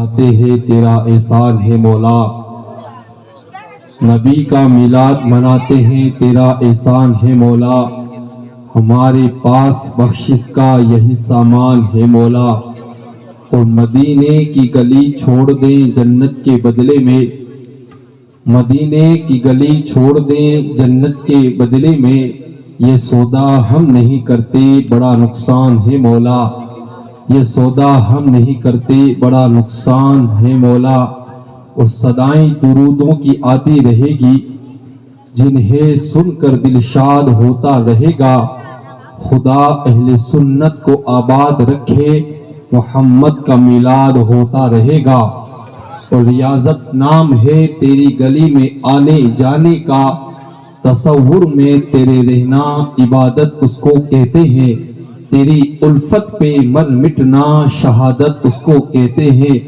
مناتے ہیں تیرا احسان ہے مولا، نبی کا میلاد مناتے ہیں تیرا احسان ہے مولا، ہمارے پاس بخشش کا یہی سامان ہے مولا، اور مدینے کی گلی چھوڑ دیں جنت کے بدلے میں، مدینے کی گلی چھوڑ دیں جنت کے بدلے میں، یہ سودا ہم نہیں کرتے بڑا نقصان ہے مولا، یہ سودا ہم نہیں کرتے بڑا نقصان ہے مولا، اور صدائیں درودوں کی آتی رہے گی جنہیں سن کر دل شاد ہوتا رہے گا، خدا اہل سنت کو آباد رکھے محمد کا میلاد ہوتا رہے گا، اور ریاضت نام ہے تیری گلی میں آنے جانے کا، تصور میں تیرے رہنا عبادت اس کو کہتے ہیں، تیری الفت پہ مر مٹنا شہادت اس کو کہتے ہیں،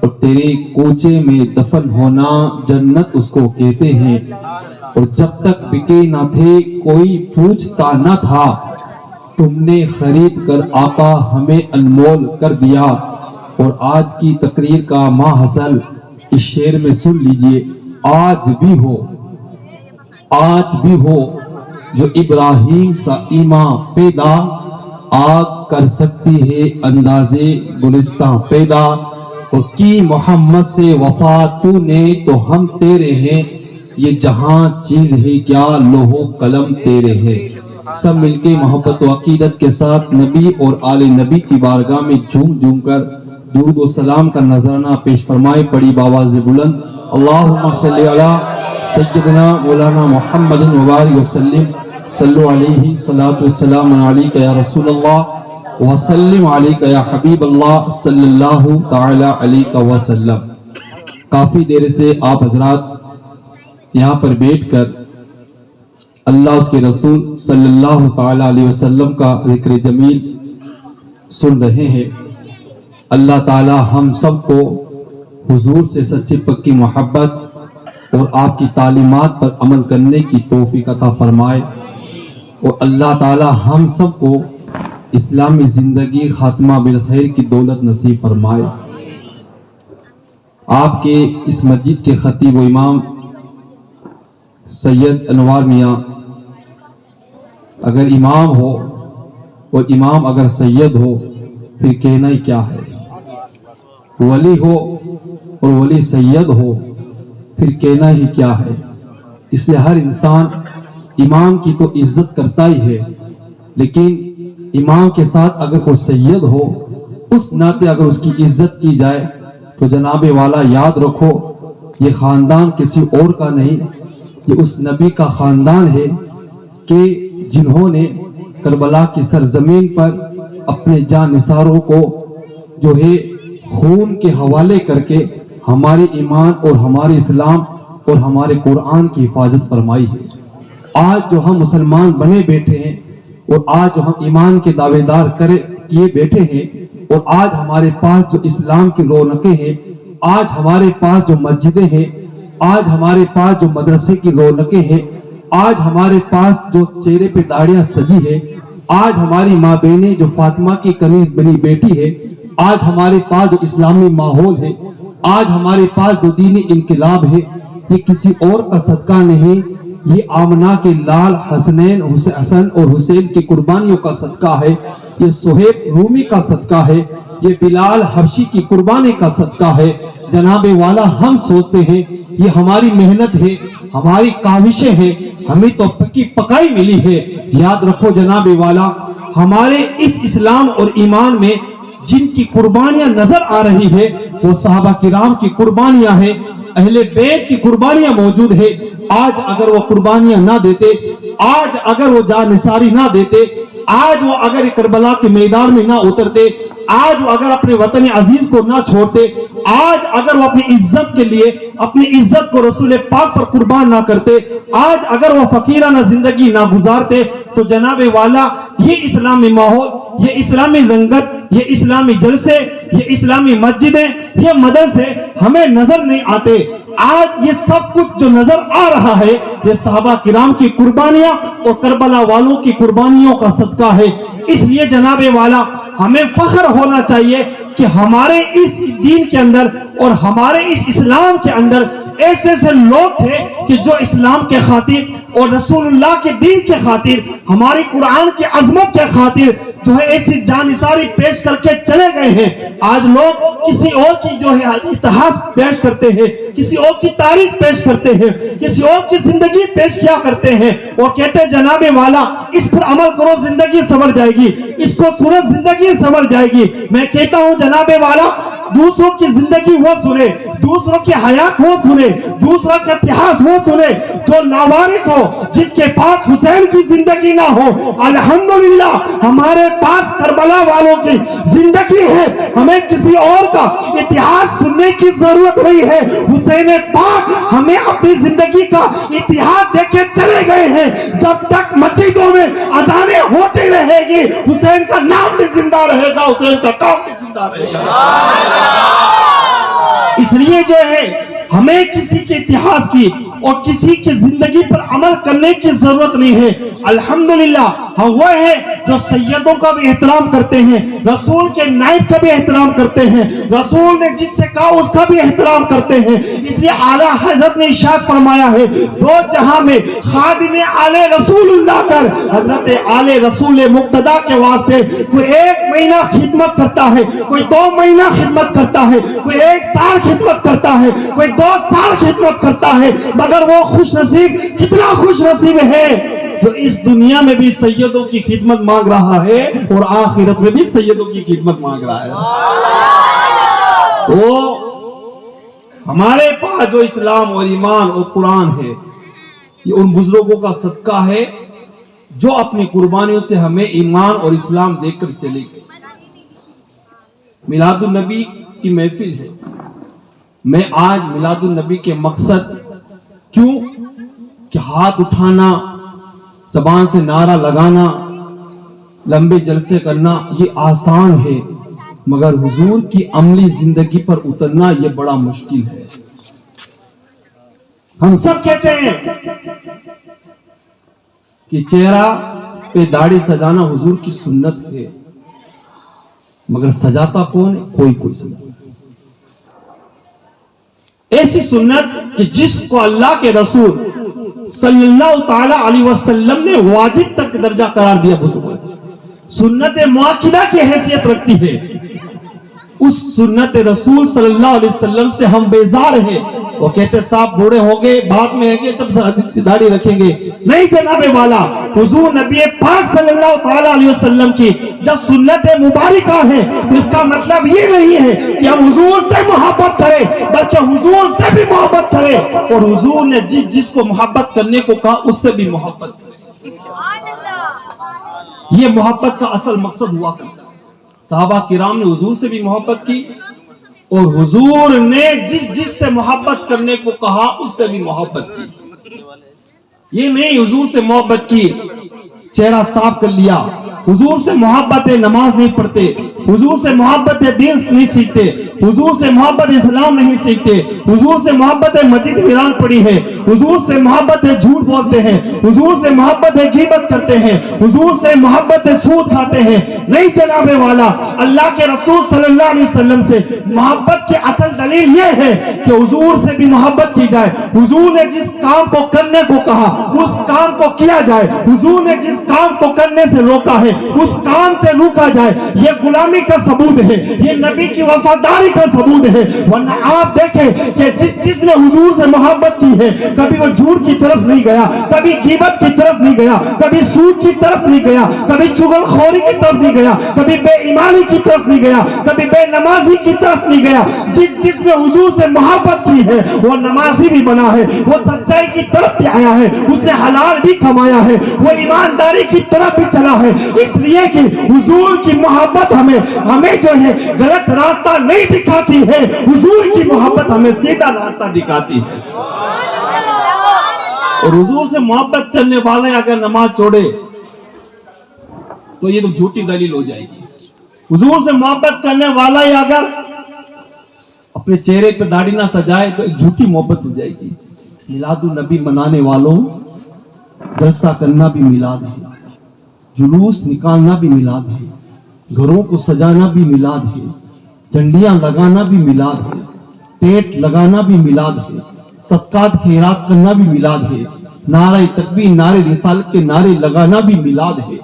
اور تیرے کوچے میں دفن ہونا جنت اس کو کہتے ہیں، اور جب تک بکے نہ تھے کوئی پوچھتا نہ تھا، تم نے خرید کر آقا ہمیں انمول کر دیا، اور آج کی تقریر کا ماحصل اس شعر میں سن لیجئے، آج بھی ہو جو ابراہیم سا ایمان پیدا، آگ کر سکتی ہے اندازے گلستان پیدا، اور کی محمد سے وفا تو نے تو ہم تیرے ہیں، یہ جہاں چیز ہے کیا لوح قلم تیرے ہیں۔ سب مل کے محبت و عقیدت کے ساتھ نبی اور آل نبی کی بارگاہ میں جھوم کر درود و سلام کا نذرانہ پیش فرمائے، پڑی باواز بلند، اللہم صلی علی سیدنا مولانا محمد مبارک وسلم، صلو علیہ صلاۃ والسلام علیک یا رسول اللہ وسلم علیک یا حبیب اللہ صلی اللہ تعالی علیہ وسلم۔ کافی دیر سے آپ حضرات یہاں پر بیٹھ کر اللہ اس کے رسول صلی اللہ تعالی علیہ وسلم کا ذکر جمیل سن رہے ہیں۔ اللہ تعالی ہم سب کو حضور سے سچی پکی محبت اور آپ کی تعلیمات پر عمل کرنے کی توفیق عطا فرمائے، اور اللہ تعالی ہم سب کو اسلامی زندگی خاتمہ بالخیر کی دولت نصیب فرمائے۔ آپ کے اس مسجد کے خطیب و امام سید انوار میاں اگر امام ہو اور امام اگر سید ہو پھر کہنا ہی کیا ہے، ولی ہو اور ولی سید ہو پھر کہنا ہی کیا ہے۔ اس لیے ہر انسان امام کی تو عزت کرتا ہی ہے، لیکن امام کے ساتھ اگر کوئی سید ہو اس ناطے اگر اس کی عزت کی جائے تو جناب والا یاد رکھو یہ خاندان کسی اور کا نہیں، یہ اس نبی کا خاندان ہے کہ جنہوں نے کربلا کی سرزمین پر اپنے جان نثاروں کو جو ہے خون کے حوالے کر کے ہمارے ایمان اور ہمارے اسلام اور ہمارے قرآن کی حفاظت فرمائی ہے۔ آج جو ہم مسلمان بنے بیٹھے ہیں اور آج جو ہم ایمان کے دعوے دار کیے بیٹھے ہیں، اور آج ہمارے پاس جو اسلام کی رونقیں ہیں، آج ہمارے پاس جو مسجدیں ہیں، آج ہمارے پاس جو مدرسے کی رونقیں ہیں، آج ہمارے پاس جو چہرے پہ داڑیاں سجی ہے، آج ہماری ماں بہنیں جو فاطمہ کی کنیز بنی بیٹی ہے، آج ہمارے پاس جو اسلامی ماحول ہے، آج ہمارے پاس جو دینی انقلاب ہے، یہ کسی اور کا صدقہ نہیں، یہ آمنہ کے لال حسنین حسن اور حسین کی قربانیوں کا صدقہ ہے، یہ صہیب رومی کا صدقہ ہے، یہ بلال حبشی کی قربانی کا صدقہ ہے۔ جناب والا ہم سوچتے ہیں یہ ہماری محنت ہے، ہماری کاوشیں ہیں، ہمیں تو پکی پکائی ملی ہے۔ یاد رکھو جناب والا ہمارے اس اسلام اور ایمان میں جن کی قربانیاں نظر آ رہی ہے وہ صحابہ کرام کی قربانیاں ہیں، اہل بیت کی قربانیاں موجود ہے۔ آج اگر وہ قربانیاں نہ دیتے، آج اگر وہ جان نثاری نہ دیتے، آج وہ اگر کربلا کے میدان میں نہ اترتے، آج وہ اگر اپنے وطن عزیز کو نہ چھوڑتے، آج اگر وہ اپنی عزت کے لیے اپنی عزت کو رسول پاک پر قربان نہ کرتے، آج اگر وہ فقیرانہ زندگی نہ گزارتے، تو جناب والا یہ اسلامی ماحول، یہ اسلامی رنگت، یہ اسلامی جلسے، یہ اسلامی مسجدیں، یہ مدرسے ہمیں نظر نہیں آتے۔ آج یہ سب کچھ جو نظر آ رہا ہے یہ صحابہ کرام کی قربانیاں اور کربلا والوں کی قربانیوں کا صدقہ ہے۔ اس لیے جناب والا ہمیں فخر ہونا چاہیے کہ ہمارے اس دین کے اندر اور ہمارے اس اسلام کے اندر ایسے ایسے لوگ تھے کہ جو اسلام کے خاطر اور رسول اللہ کے دین کے خاطر، ہماری قرآن کی عظمت کے خاطر جو ہے ایسی جانثاری پیش کر کے چلے گئے ہیں۔ آج لوگ کسی اور کی جو ہے اتہاس پیش کرتے ہیں، کسی اور کی تاریخ پیش کرتے ہیں، کسی اور کی زندگی پیش کیا کرتے ہیں اور کہتے ہیں جناب والا اس پر عمل کرو زندگی سنور جائے گی، اس کو سنو زندگی سنور جائے گی۔ میں کہتا ہوں جناب والا دوسروں کی زندگی وہ سنے، دوسروں کی حیات وہ سنے، دوسروں کا اتہاس وہ سنے جو لاوارث ہو، جس کے پاس حسین کی زندگی نہ ہو۔ الحمدللہ ہمارے پاس کربلا والوں کی زندگی ہے، ہمیں کسی اور کا اتہاس سننے کی ضرورت نہیں ہے۔ حسین پاک ہمیں اپنی زندگی کا اتہاس دے کے چلے گئے ہیں۔ جب تک مسجدوں میں اذانیں ہوتی رہے گی حسین کا نام بھی زندہ رہے گا، حسین کا کام بھی زندہ رہے گا۔ اس لیے جو ہے ہمیں کسی کے اتہاس کی اور کسی کی زندگی پر عمل کرنے کی ضرورت نہیں ہے۔ الحمدللہ ہم وہ ہیں جو سیدوں کا بھی احترام کرتے ہیں، رسول کے نائب کا بھی احترام کرتے ہیں، رسول نے جس سے کہا اس کا بھی احترام کرتے ہیں۔ اس لیے اعلیٰ حضرت نے ارشاد فرمایا ہے دو جہاں میں خادم آل رسول اللہ کر۔ حضرت آل رسول مقتدیٰ کے واسطے کوئی 1 مہینہ خدمت کرتا ہے، کوئی 2 مہینہ خدمت کرتا ہے، کوئی 1 سال خدمت کرتا ہے، کوئی 2 سال خدمت کرتا ہے، مگر وہ خوش نصیب کتنا خوش نصیب ہے جو اس دنیا میں بھی سیدوں کی خدمت مانگ رہا ہے اور آخرت میں بھی سیدوں کی خدمت مانگ رہا ہے۔ تو ہمارے پاس جو اسلام اور ایمان اور قرآن ہے یہ ان بزرگوں کا صدقہ ہے جو اپنی قربانیوں سے ہمیں ایمان اور اسلام دے کر چلے گئے۔ میلاد النبی کی محفل ہے، میں آج میلاد النبی کے مقصد کیوں کہ ہاتھ اٹھانا، زبان سے نعرہ لگانا، لمبے جلسے کرنا یہ آسان ہے، مگر حضور کی عملی زندگی پر اترنا یہ بڑا مشکل ہے۔ ہم سب کہتے ہیں کہ چہرہ پہ داڑھی سجانا حضور کی سنت ہے، مگر سجاتا کون ہے؟ کوئی سجاتا۔ ایسی سنت کہ جس کو اللہ کے رسول صلی اللہ تعالی علیہ وسلم نے واجب تک درجہ قرار دیا، سنت مؤکدہ کی حیثیت رکھتی ہے۔ اس سنت رسول صلی اللہ علیہ وسلم سے ہم بیزار ہیں۔ وہ کہتے صاحب بوڑھے ہو گئے، بعد میں ہے جب داڑھی رکھیں گے، نہیں جناب والا، حضور نبی پاک صلی اللہ تعالی علیہ وسلم کی جب سنت مبارکہ ہے تو اس کا مطلب یہ نہیں ہے کہ ہم حضور سے محبت کریں، بلکہ حضور سے بھی محبت کریں، اور حضور نے جس کو محبت کرنے کو کہا اس سے بھی محبت کریں۔ یہ محبت کا اصل مقصد ہوا کرتا ہے۔ صحابہ کرام نے حضور سے بھی محبت کی اور حضور نے جس سے محبت کرنے کو کہا اس سے بھی محبت کی۔ یہ نہیں حضور سے محبت کی چہرہ صاف کر لیا، حضور سے محبت ہے نماز نہیں پڑھتے، حضور سے محبت ہے دین نہیں سیکھتے، حضور سے محبت اسلام نہیں سیکھتے، حضور سے محبت ہے مسجد ویران پڑی ہے، حضور سے محبت ہے جھوٹ بولتے ہیں، حضور سے محبت ہے غیبت کرتے ہیں، حضور سے محبت ہے سود کھاتے ہیں۔ نہیں جناب والا، اللہ کے رسول صلی اللہ علیہ وسلم سے محبت کی اصل دلیل یہ ہے کہ حضور سے بھی محبت کی جائے، حضور نے جس کام کو کرنے کو کہا اس کام کو کیا جائے، حضور نے جس کام کو کرنے سے روکا ہے اس کام سے روکا جائے۔ یہ غلامی کا ثبوت ہے، یہ نبی کی وفاداری کا ثبوت ہے۔ ورنہ آپ دیکھیں کہ جس نے حضور سے محبت کی ہے کبھی وہ جھوٹ کی طرف نہیں گیا، کبھی غیبت کی طرف نہیں گیا، کبھی سود کی طرف نہیں گیا، کبھی چغل خوری کی طرف نہیں گیا، کبھی بے ایمانی کی طرف نہیں گیا، کبھی بے نمازی کی طرف نہیں گیا۔ جس نے حضور سے محبت کی ہے وہ نمازی بھی بنا ہے، وہ سچائی کی طرف بھی آیا ہے، اس نے حلال بھی کمایا ہے، وہ ایمانداری کی طرف بھی چلا ہے۔ اس لیے کہ حضور کی محبت ہمیں جو ہے غلط راستہ نہیں دکھاتی ہے، حضور کی محبت ہمیں سیدھا راستہ دکھاتی ہے۔ اور حضور سے محبت کرنے والے اگر نماز چھوڑے تو یہ تو جھوٹی دلیل ہو جائے گی۔ حضور سے محبت کرنے والا اگر اپنے چہرے پہ داڑھی نہ سجائے تو ایک جھوٹی محبت ہو جائے گی۔ میلاد النبی منانے والوں، جلسہ کرنا بھی میلاد ہے، جلوس نکالنا بھی میلاد ہے، گھروں کو سجانا بھی میلاد ہے، جھنڈیاں لگانا بھی میلاد ہے، ٹیٹ لگانا بھی میلاد ہے، صدقات خیرات کرنا بھی میلاد ہے، نعرہ تکبیر نعرہ رسالت کے نعرے لگانا بھی میلاد ہے،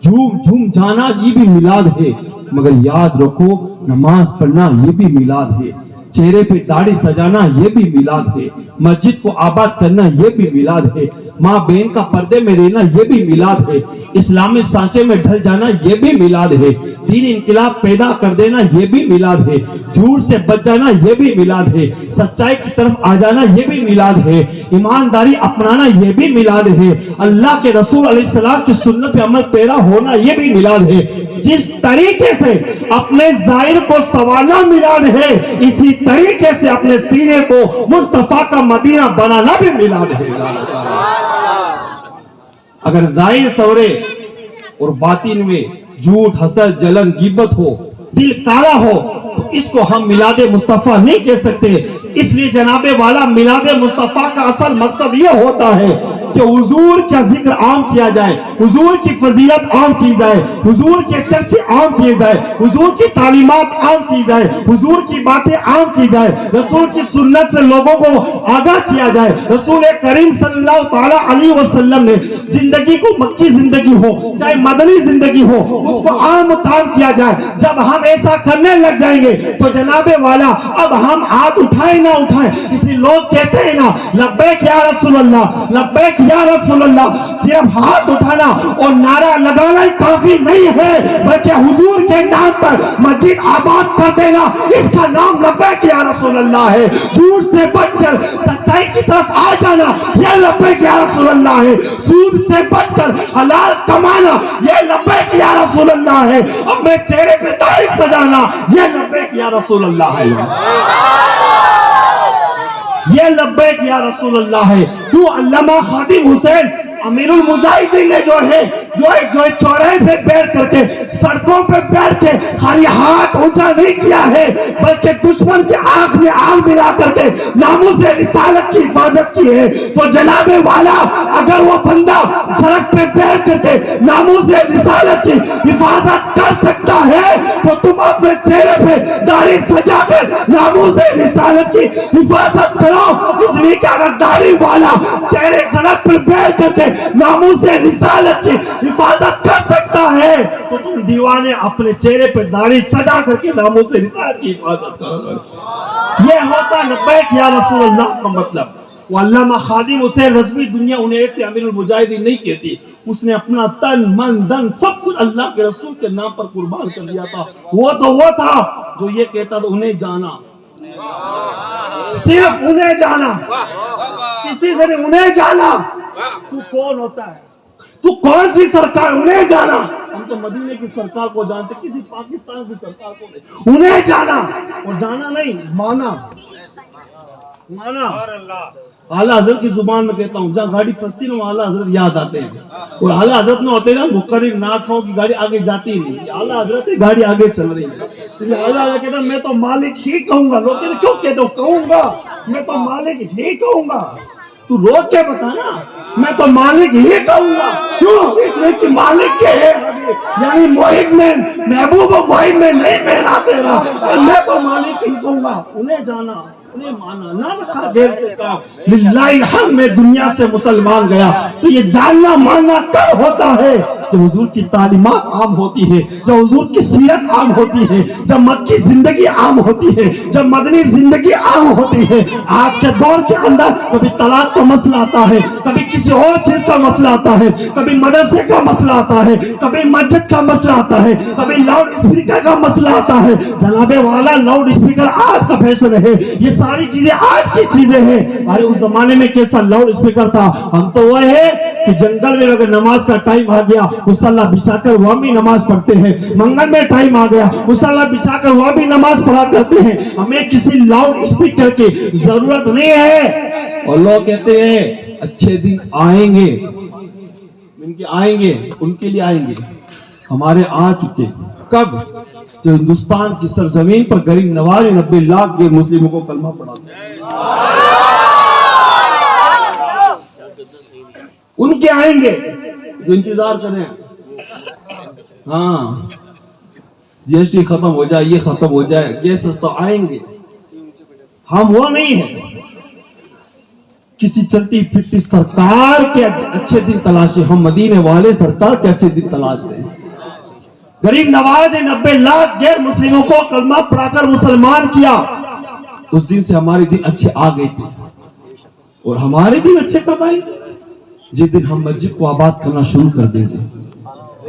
جھوم جھوم جانا یہ بھی میلاد ہے، مگر یاد رکھو نماز پڑھنا یہ بھی میلاد ہے، چہرے پہ داڑھی سجانا یہ بھی میلاد ہے، مسجد کو آباد کرنا یہ بھی میلاد ہے، ماں بہن کا پردے میں رہنا یہ بھی میلاد ہے، اسلامی سانچے میں ڈھل جانا یہ بھی میلاد ہے، دین انقلاب پیدا کر دینا یہ بھی میلاد ہے، جھوٹ سے بچ جانا یہ بھی میلاد ہے، سچائی کی طرف آ جانا یہ بھی میلاد ہے، ایمانداری اپنانا یہ بھی میلاد ہے، اللہ کے رسول علیہ السلام کی سنت پہ عمل پیرا ہونا یہ بھی میلاد ہے۔ جس طریقے سے اپنے ظاہر کو سنوارنا میلاد ہے، اسی طریقے سے اپنے سینے کو مصطفیٰ کا مدینہ بنانا بھی میلاد ہے۔ اگر ظاہر سورے اور باطن میں جھوٹ، حسد، جلن، غیبت ہو، دل کالا ہو، تو اس کو ہم میلاد مصطفیٰ نہیں کہہ سکتے۔ اس لیے جناب والا میلاد مصطفیٰ کا اصل مقصد یہ ہوتا ہے کہ حضور کا ذکر عام کیا جائے، حضور کی فضیلت عام کی جائے، حضور کے چرچے عام کیے جائے، حضور کی تعلیمات عام کی جائے، حضور کی باتیں عام کی جائے، رسول کی سنت سے لوگوں کو آگاہ کیا جائے۔ رسول کریم صلی اللہ تعالی علیہ وسلم نے زندگی کو، مکی زندگی ہو چاہے مدنی زندگی ہو، اس کو عام تام کیا جائے۔ جب ہم ایسا کرنے لگ جائیں گے تو جناب والا اب ہم ہاتھ اٹھائیں نہ اٹھائیں، اس لیے لوگ کہتے ہیں نا لبیک یا رسول اللہ، لبیک یا رسول اللہ، صرف ہاتھ اٹھانا اور نعرہ لگانا ہی کافی نہیں ہے، بلکہ حضور کے نام پر مسجد آباد کر دینا، اس کا نام لبیک یا رسول اللہ ہے۔ جھوٹ سے بچ کر سچائی کی طرف آ جانا یہ لبیک یا رسول اللہ ہے، سود سے بچ کر حلال کمانا یہ لبیک یا رسول اللہ ہے، اپنے چہرے پہ داڑھی سجانا یہ لبیک یا رسول اللہ ہے، یہ لبیک یا رسول اللہ ہے۔ تو علامہ خادم حسین امیر المجاہدین نے جو چوراہے پہ بیٹھ کر کے، سڑکوں پہ بیٹھ کے خالی ہاتھ اونچا نہیں کیا ہے، بلکہ دشمن کے آنکھ میں آنکھ ملا کر کے ناموس رسالت کی حفاظت کی ہے۔ تو جناب والا اگر وہ بندہ سڑک پہ بیٹھ کر کے ناموس رسالت کی حفاظت کر سکتا ہے تو تم اپنے چہرے پہ داڑھی سجا کر ناموس رسالت کی حفاظت کرو۔ اس لیے کہ اگر داڑھی والا چہرے سڑک پر بیٹھ کر کے ناموس رسالت کی حفاظت کر سکتا ہے تو تم دیوانے اپنے چہرے پہ داڑھی سجا کر کے ناموس رسالت کی حفاظت کرو۔ یہ ہوتا لبیک یا رسول اللہ کا مطلب۔ وہ علامہ خادم حسین رضوی دنیا انہیں ایسے امیر المجاہدین نہیں کہتی، اس نے اپنا تن من دن سب کچھ اللہ کے رسول کے نام پر قربان کر دیا تھا۔ وہ تو وہ تھا جو یہ کہتا تھا انہیں جانا، صرف انہیں جانا، کسی سے نہیں، انہیں جانا۔ تو کون ہوتا ہے؟ تو کون سی سرکار؟ انہیں جانا۔ ہم تو مدینے کی سرکار کو جانتے، کسی پاکستان کی سرکار کو نہیں، انہیں جانا۔ اور جانا نہیں، مانا، مانا۔ اعلیٰ حضرت کی زبان میں کہتا ہوں، جہاں گاڑی پھنستی نا اعلیٰ حضرت یاد آتے ہیں، اور اعلیٰ حضرت میں ہوتے نا مقرر ناکھوں کی گاڑی آگے جاتی ہی نہیں، اعلیٰ حضرت کی گاڑی آگے چل رہی ہے۔ اعلیٰ حضرت کہتا میں تو مالک ہی کہوں گا۔ لوگ کہتے کیوں کہتے ہو؟ کہوں گا، میں تو مالک ہی کہوں گا۔ تو روک کے بتا نا، میں تو مالک ہی کہوں گا۔ کیوں؟ اس لیے کہ مالک کے ہے، یعنی محب میں محبوب و محب میں نہیں مہنا تیرا، میں تو مالک ہی کہوں گا۔ انہیں جانا، انہیں مانا، نہ رکھا دیر سے کام۔ للہ الحمد میں دنیا سے مسلمان گیا۔ تو یہ جاننا ماننا کب ہوتا ہے؟ جب حضور کی تعلیمات عام ہوتی ہے، جب حضور کی سیرت عام ہوتی ہے، جب مکی زندگی عام ہوتی ہے، جب مدنی زندگی عام ہوتی ہے۔ آج کے دور کے اندر کبھی طلاق کا مسئلہ آتا ہے، کبھی کسی اور چیز کا مسئلہ آتا ہے، کبھی مدرسے کا مسئلہ آتا ہے، کبھی مسجد کا مسئلہ آتا ہے، کبھی لاؤڈ اسپیکر کا مسئلہ آتا ہے۔ جناب والا لاؤڈ اسپیکر آج کا فیشن ہے، یہ ساری چیزیں آج کی چیزیں ہیں۔ ارے اس زمانے میں کیسا لاؤڈ اسپیکر تھا؟ ہم تو وہ ہے کہ جنگل میں اگر نماز کا ٹائم آ گیا مصلی بچھا کر وہاں بھی نماز پڑھتے ہیں، منگل میں ٹائم آ گیا مصلی بچھا کر وہاں بھی نماز پڑھا کرتے ہیں۔ ہمیں کسی لاؤڈ اسپیکر کی ضرورت نہیں ہے۔ اور لوگ کہتے ہیں اچھے دن آئیں گے، ان کے آئیں گے، ان کے لیے آئیں گے، ہمارے آ چکے۔ کب؟ جو ہندوستان کی سرزمین پر غریب نواز 90 لاکھ غیر مسلموں کو کلمہ پڑھاتے ہیں، ان کے آئیں گے جو انتظار کریں۔ ہاں GST ختم ہو جائے، یہ ختم ہو جائے، گیسز تو آئیں گے. ہم وہ نہیں ہیں. کسی چلتی پھرتی سرکار کے اچھے دن تلاشے. ہم مدینے والے سرکار کے اچھے دن تلاشتے ہیں. غریب نواز نے 90 لاکھ غیر مسلموں کو کلمہ پڑھا کر مسلمان کیا. اس دن سے ہمارے دن اچھے آ گئے تھے. اور ہمارے دن اچھے کب آئیں گے؟ جس دن ہم مسجد کو آباد کرنا شروع کر دیں گے،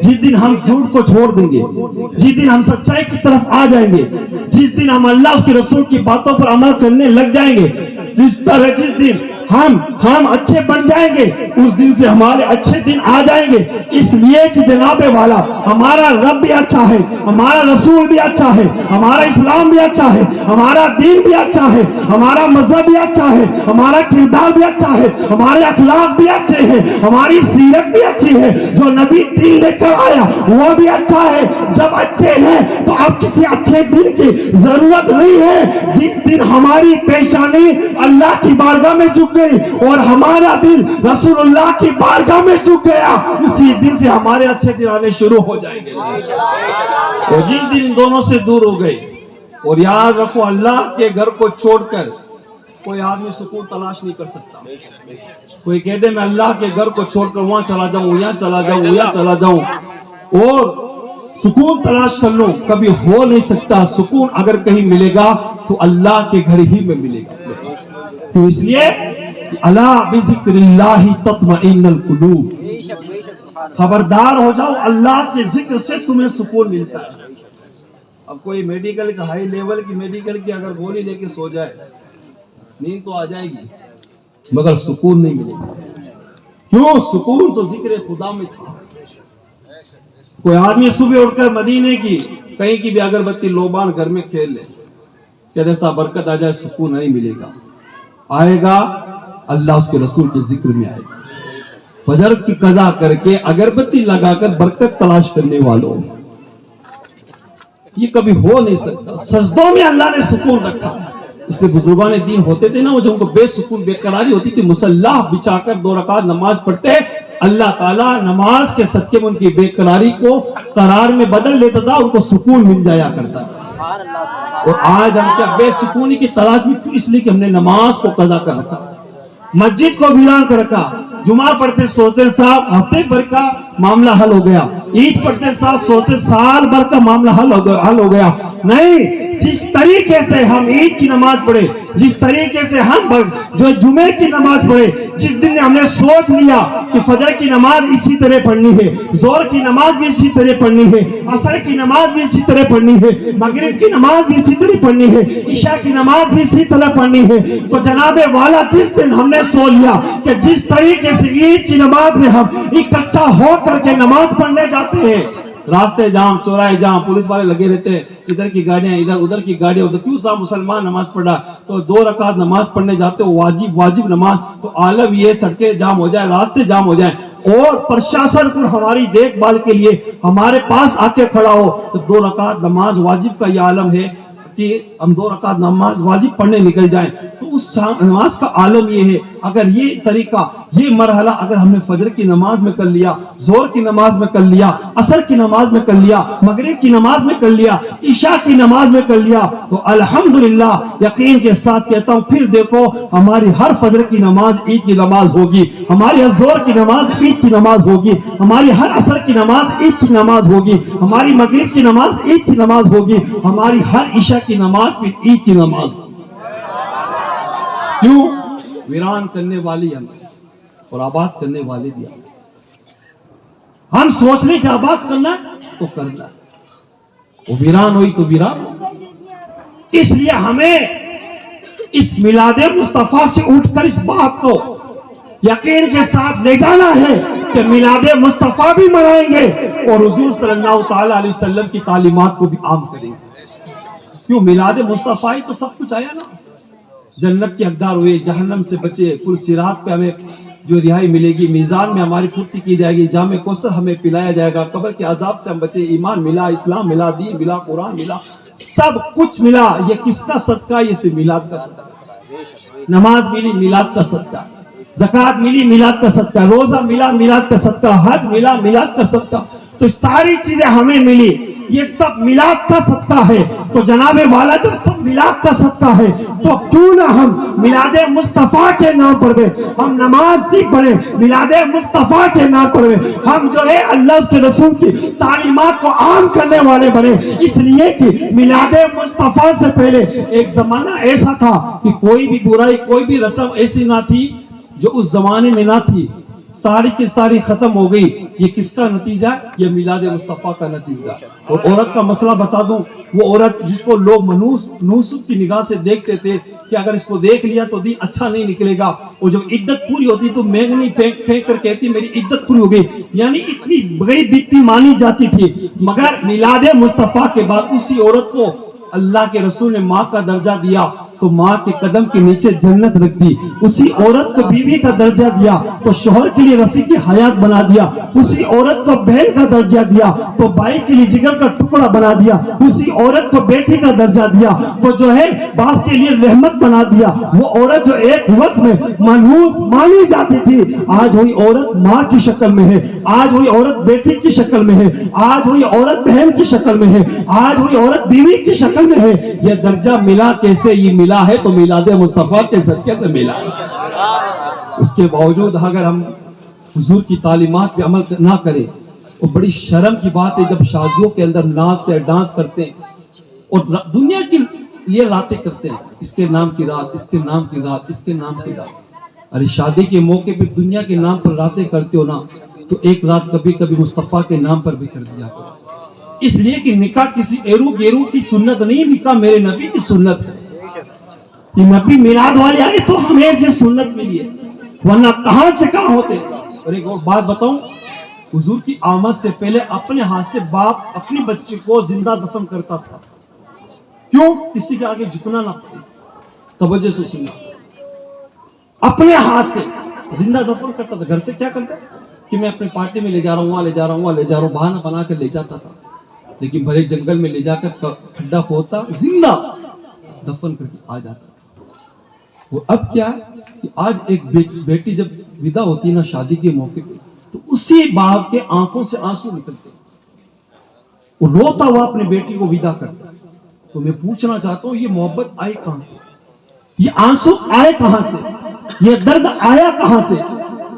جس دن ہم جھوٹ کو چھوڑ دیں گے، جس دن ہم سچائی کی طرف آ جائیں گے، جس دن ہم اللہ اس کے رسول کی باتوں پر عمل کرنے لگ جائیں گے، جس دن ہم اچھے بن جائیں گے، اس دن سے ہمارے اچھے دن آ جائیں گے. اس لیے کہ جناب والا ہمارا رب بھی اچھا ہے، ہمارا رسول بھی اچھا ہے، ہمارا اسلام بھی اچھا ہے، ہمارا دین بھی اچھا ہے، ہمارا مذہب بھی اچھا ہے، ہمارا کردار بھی اچھا ہے، ہمارے اخلاق بھی اچھے ہیں، ہماری سیرت بھی اچھی ہے. جو نبی دین لے کر آیا وہ بھی اچھا ہے. جب اچھے ہیں تو اب کسی اچھے دن کی ضرورت نہیں ہے. جس دن ہماری پیشانی اللہ کی بارگاہ میں جھک اور ہمارا دل رسول اللہ کی بارگاہ میں جھک گیا، اسی دن سے ہمارے اچھے دن آنے شروع ہو جائیں گے. اور جس دن ان دونوں سے دور ہو گئے. اور یاد رکھو اللہ کے گھر کو چھوڑ کر کوئی آدمی سکون تلاش نہیں کر سکتا. کوئی کہہ دے میں اللہ کے گھر کو چھوڑ کر وہاں چلا جاؤں، یہاں چلا جاؤں، یہاں چلا جاؤں اور سکون تلاش کر لوں، کبھی ہو نہیں سکتا. سکون اگر کہیں ملے گا تو اللہ کے گھر ہی میں ملے گا. تو اس لیے الا بذکر اللہ تطمئن القلوب، خبردار ہو جاؤ، اللہ کے ذکر سے تمہیں سکون ملتا ہے. اب کوئی میڈیکل کا ہائی لیول کی میڈیکل کی اگر گولی لے کے سو جائے نیند تو آ جائے گی مگر سکون نہیں ملے گا. کیوں؟ سکون تو ذکر خدا میں تھا. کوئی آدمی صبح اٹھ کر مدینے کی کہیں کی بھی اگربتی لوبان گھر میں کھیل لے کہ ایسا برکت آ جائے، سکون نہیں ملے گا. آئے گا اللہ اس کے رسول کے ذکر میں آئے گا. فجر کی قضا کر کے اگربتی لگا کر برکت تلاش کرنے والوں، یہ کبھی ہو نہیں سکتا. سجدوں میں اللہ نے سکون رکھا. اس لیے بزرگان دین ہوتے تھے نا، وہ جو ان کو بے سکون بے قراری ہوتی تھی، مصلی بچھا کر 2 رکعت نماز پڑھتے، اللہ تعالیٰ نماز کے صدقے میں ان کی بے قراری کو قرار میں بدل لیتا تھا، ان کو سکون مل جایا کرتا تھا. اور آج ہم کیا بے سکونی کی تلاش میں کیوں؟ اس لیے کہ ہم نے نماز کو قضا کر رکھا، مسجد کو ویران کر رکھا. جمعہ پڑھتے سوچتے صاحب ہفتے بھر کا معاملہ حل ہو گیا، عید پڑھتے صاحب سوچتے سال بھر کا معاملہ حل ہو گیا. نہیں، جس طریقے سے ہم عید کی نماز پڑھے، جس طریقے سے ہم جو جمعے کی نماز پڑھے، جس دن ہم نے سوچ لیا کہ فجر کی نماز اسی طرح پڑھنی ہے، ظہر کی نماز بھی اسی طرح پڑھنی ہے، عصر کی نماز بھی اسی طرح پڑھنی ہے، مغرب کی نماز بھی اسی طرح پڑھنی ہے، عشاء کی نماز بھی اسی طرح پڑھنی ہے، تو جناب والا جس دن ہم نے سوچ لیا کہ جس طریقے سے عید کی نماز میں ہم اکٹھا ہو کر کے نماز پڑھنے جاتے ہیں، راستے جام، چوراہے جام، پولیس والے لگے رہتے ہیں، ادھر کی گاڑیاں ادھر، ادھر کی گاڑیاں ادھر. کیوں صاحب مسلمان نماز پڑھا؟ تو 2 رکعت نماز پڑھنے جاتے ہو، واجب نماز. تو عالم یہ سڑکیں جام ہو جائے، راستے جام ہو جائیں اور پرشاسن کو ہماری دیکھ بھال کے لیے ہمارے پاس آ کے کھڑا ہو، تو 2 رکعت نماز واجب کا یہ عالم ہے کہ ہم 2 رکعت نماز واجب پڑھنے نکل جائیں. تو اس نماز کا عالم یہ ہے. اگر یہ طریقہ، یہ مرحلہ اگر ہم نے فجر کی نماز میں کر لیا، ظہر کی نماز میں کر لیا، عصر کی نماز میں کر لیا، مغرب کی نماز میں کر لیا، عشاء کی نماز میں کر لیا، تو الحمدللہ یقین کے ساتھ کہتا ہوں پھر دیکھو ہماری ہر فجر کی نماز عید کی نماز ہوگی، ہماری ہر ظہر کی نماز عید کی نماز ہوگی، ہماری ہر عصر کی نماز عید کی نماز ہوگی، ہماری مغرب کی نماز عید کی نماز ہوگی، ہماری ہر عشاء کی نماز بھی عید کی نماز ہوگی. کیوں؟ ویران کرنے والی ہم اور آباد کرنے والے بھی ہم سوچ لیں کہ آباد کرنا تو کرنا، وہ ویران ہوئی تو ویران. اس لیے ہمیں اس میلاد مصطفیٰ سے اٹھ کر اس بات کو یقین کے ساتھ لے جانا ہے کہ میلاد مصطفیٰ بھی منائیں گے اور حضور صلی اللہ تعالی علیہ وسلم کی تعلیمات کو بھی عام کریں گے. کیوں؟ میلاد مصطفیٰ ہی تو سب کچھ آیا نا. جنت کے حقدار ہوئے، جہنم سے بچے، پل صراط پہ ہمیں جو رہائی ملے گی، میزان میں ہماری پھرتی کی جائے گی، جام کوثر ہمیں پلایا جائے گا، قبر کے عذاب سے ہم بچے، ایمان ملا، اسلام ملا، دین ملا، قرآن ملا، سب کچھ ملا. یہ کس کا صدقہ؟ یہ صرف میلاد کا صدقہ. نماز ملی میلاد کا صدقہ، زکوٰۃ ملی میلاد کا صدقہ، روزہ ملا میلاد کا صدقہ، حج ملا میلاد کا صدقہ. تو ساری چیزیں ہمیں ملی. یہ سب میلاد کا صدقہ ہے. تو جناب والا جب سب میلاد کا صدقہ ہے تو کیوں نہ ہم میلاد مصطفیٰ کے نام پر بھی ہم نماز نہیں پڑھیں, میلاد مصطفیٰ کے نام پر بھی ہم جو ہے اللہ اس کے رسول کی تعلیمات کو عام کرنے والے بنے. اس لیے کہ میلاد مصطفیٰ سے پہلے ایک زمانہ ایسا تھا کہ کوئی بھی برائی, کوئی بھی رسم ایسی نہ تھی جو اس زمانے میں نہ تھی, ساری کی ساری ختم ہو گئی. یہ کس کا نتیجہ؟ یہ میلاد مصطفیٰ کا نتیجہ. اور عورت کا مسئلہ بتا دوں, وہ عورت جس کو لوگ نوسط کی نگاہ سے دیکھتے تھے کہ اگر اس کو دیکھ لیا تو دین اچھا نہیں نکلے گا, اور جب عدت پوری ہوتی تو مینگنی پھینک کر کہتی میری عدت پوری ہو گئی, یعنی اتنی بڑی بیتی مانی جاتی تھی. مگر میلاد مصطفیٰ کے بعد اسی عورت کو اللہ کے رسول نے ماں کا درجہ دیا تو ماں کے قدم کے نیچے جنت رکھ دی. اسی عورت کو بیوی کا درجہ دیا تو شوہر کے لیے رفیق حیات بنا دیا. اسی عورت کو بہن کا درجہ دیا تو بھائی کے لیے جگر کا ٹکڑا بنا دیا. اسی عورت کو بیٹی کا درجہ دیا تو جو ہے باپ کے لیے رحمت بنا دیا. وہ عورت جو ایک وقت میں منحوس مانی جاتی تھی, آج وہی عورت ماں کی شکل میں ہے, آج وہی عورت بیٹی کی شکل میں ہے, آج وہی عورت بہن کی شکل میں ہے, آج وہی عورت بیوی کی شکل میں ہے. یہ درجہ ملا کیسے؟ یہ ملا ہے تو میلاد مصطفیٰ کے صدقے سے ملا ہے. اس کے باوجود اگر ہم حضور کی تعلیمات پہ عمل نہ کریں, وہ بڑی شرم کی بات ہے جب شادیوں کے اندر ناچتے ڈانس کرتے ہیں اور دنیا کی لیے راتیں کرتے ہیں, اس کے نام کی رات, اس کے نام کی رات, اس کے نام کی رات. ارے شادی کے موقع پہ دنیا کے نام پر راتیں کرتے ہو نا, تو ایک رات کبھی کبھی مصطفیٰ کے نام پر بھی کر دیا کرو. اس لیے کہ نکاح کسی ایرو گیرو کی سنت نہیں, نکاح میرے نبی کی سنت ہے. یہ نبی میلاد والے آئے تو ہمیں سے سنت ملی ہے, ورنہ کہاں سے کہاں ہوتے. اور ایک اور بات بتاؤں, حضور کی آمد سے پہلے اپنے ہاتھ سے باپ اپنی بچے کو زندہ دفن کرتا تھا. کیوں؟ کسی کے آگے جھکنا نہ پڑے. توجہ سے سننا, اپنے ہاتھ سے زندہ دفن کرتا تھا. گھر سے کیا کرتا کہ میں اپنے پارٹی میں لے جا رہا ہوں, وہاں لے جا رہا ہوں, وہاں لے جا رہا ہوں, بہانہ بنا کر لے جاتا تھا. لیکن بھرے جنگل میں لے جا کر کھڈا کھودتا, زندہ دفن کر کے آ جاتا تھا. وہ اب کیا ہے کہ آج ایک بیٹی جب ودا ہوتی ہے نا شادی کے موقع پہ, تو اسی باپ کے آنکھوں سے آنسو نکلتے ہیں, وہ روتا ہوا اپنے بیٹی کو ودا کرتا ہے. تو میں پوچھنا چاہتا ہوں, یہ محبت آئی کہاں سے؟ یہ آنسو آئے کہاں سے؟ یہ درد آیا کہاں سے؟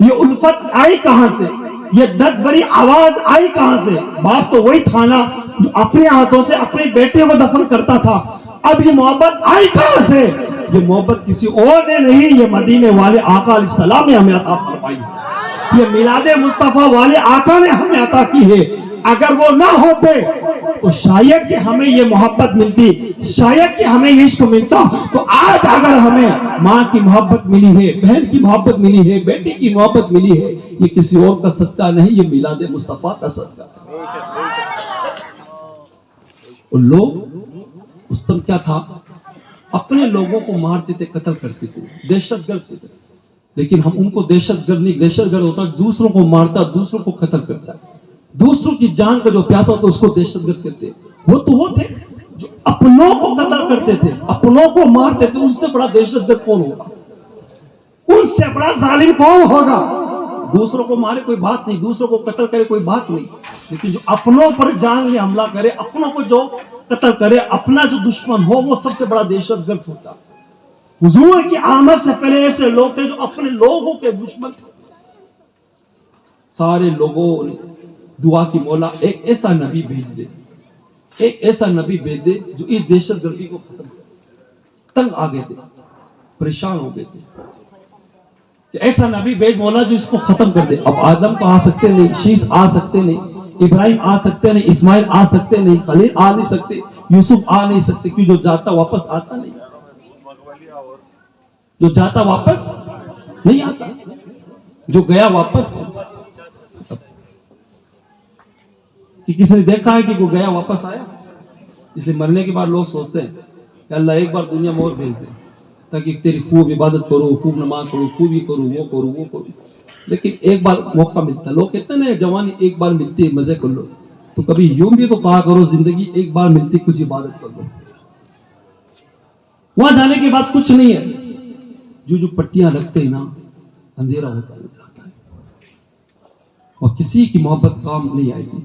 یہ الفت آئی کہاں سے؟ یہ درد بری آواز آئی کہاں سے؟ باپ تو وہی تھا نا جو اپنے ہاتھوں سے اپنے بیٹے کو دفن کرتا تھا. اب یہ محبت آئی کہاں سے؟ یہ محبت کسی اور نے نہیں, یہ مدینے والے آقا علیہ السلام نے ہمیں عطا فرمائی. یہ میلاد مصطفیٰ والے آقا نے ہمیں عطا کی ہے. اگر وہ نہ ہوتے تو شاید کہ ہمیں یہ محبت ملتی, شاید کہ ہمیں یہ عشق ملتا. تو آج اگر ہمیں ماں کی محبت ملی ہے, بہن کی محبت ملی ہے, بیٹی کی محبت ملی ہے, یہ کسی اور کا صدقہ نہیں, یہ میلاد مصطفیٰ کا صدقہ ہے. اور لوگ اس طرح کیا تھا, اپنے لوگوں کو مارتے تھے, قتل کرتے تھے, دہشت گرد تھے. لیکن ہم ان کو دہشت گرد نہیں, دہشت گرد ہوتا دوسروں کو مارتا, دوسروں کو قتل کرتا ہے, دوسروں کی جان کا جو پیاسا ہوتا اس کو دہشت گرد کہتے. وہ تو وہ تھے جو اپنوں کو قتل کرتے تھے, اپنوں کو مارتے تھے. ان سے بڑا دہشت گرد کون ہوگا؟ ان سے بڑا ظالم کون ہوگا؟ دوسروں کو مارے کوئی بات نہیں, دوسروں کو قتل کرے کوئی بات نہیں, لیکن جو اپنوں پر جان لے حملہ کرے, اپنوں کو جو قتل کرے, اپنا جو دشمن ہو, وہ سب سے بڑا دہشت گرد ہوتا. حضور کی آمد سے پہلے ایسے لوگ تھے جو اپنے لوگوں کے دشمن تھے. سارے لوگوں نے دعا کی, مولا ایک ایسا نبی بھیج دے, ایک ایسا نبی بھیج دے جو اس دہشت گردی کو ختم کرے. تنگ آ گئے تھے, پریشان ہو گئے تھے, ایسا نبی بھیج مولا جو اس کو ختم کر دے. اب آدم تو آ سکتے نہیں, شیش آ سکتے نہیں, ابراہیم آ سکتے نہیں, اسماعیل آ سکتے نہیں, خلیل آ نہیں سکتے, یوسف آ نہیں سکتے, کیوں جو جاتا واپس آتا نہیں, جو جاتا واپس نہیں آتا, جو گیا واپس. کہ کسی نے دیکھا ہے کہ وہ گیا واپس آیا؟ اس لیے مرنے کے بعد لوگ سوچتے ہیں کہ اللہ ایک بار دنیا میں اور بھیج دے تاکہ تیری خوب عبادت کرو, خوب نماز پڑھو, خوب یہ کرو, وہ کرو, وہ کرو. لیکن ایک بار موقع ملتا ہے. لوگ کہتے ہیں نا جوانی ایک بار ملتی ہے, مزے کر لو. تو کبھی یوں بھی تو کہا کرو زندگی ایک بار ملتی, کچھ عبادت کر لو. وہاں جانے کے بعد کچھ نہیں ہے, جو پٹیاں لگتے ہیں نا, اندھیرا ہوتا ہے, اور کسی کی محبت کام نہیں آئے گی.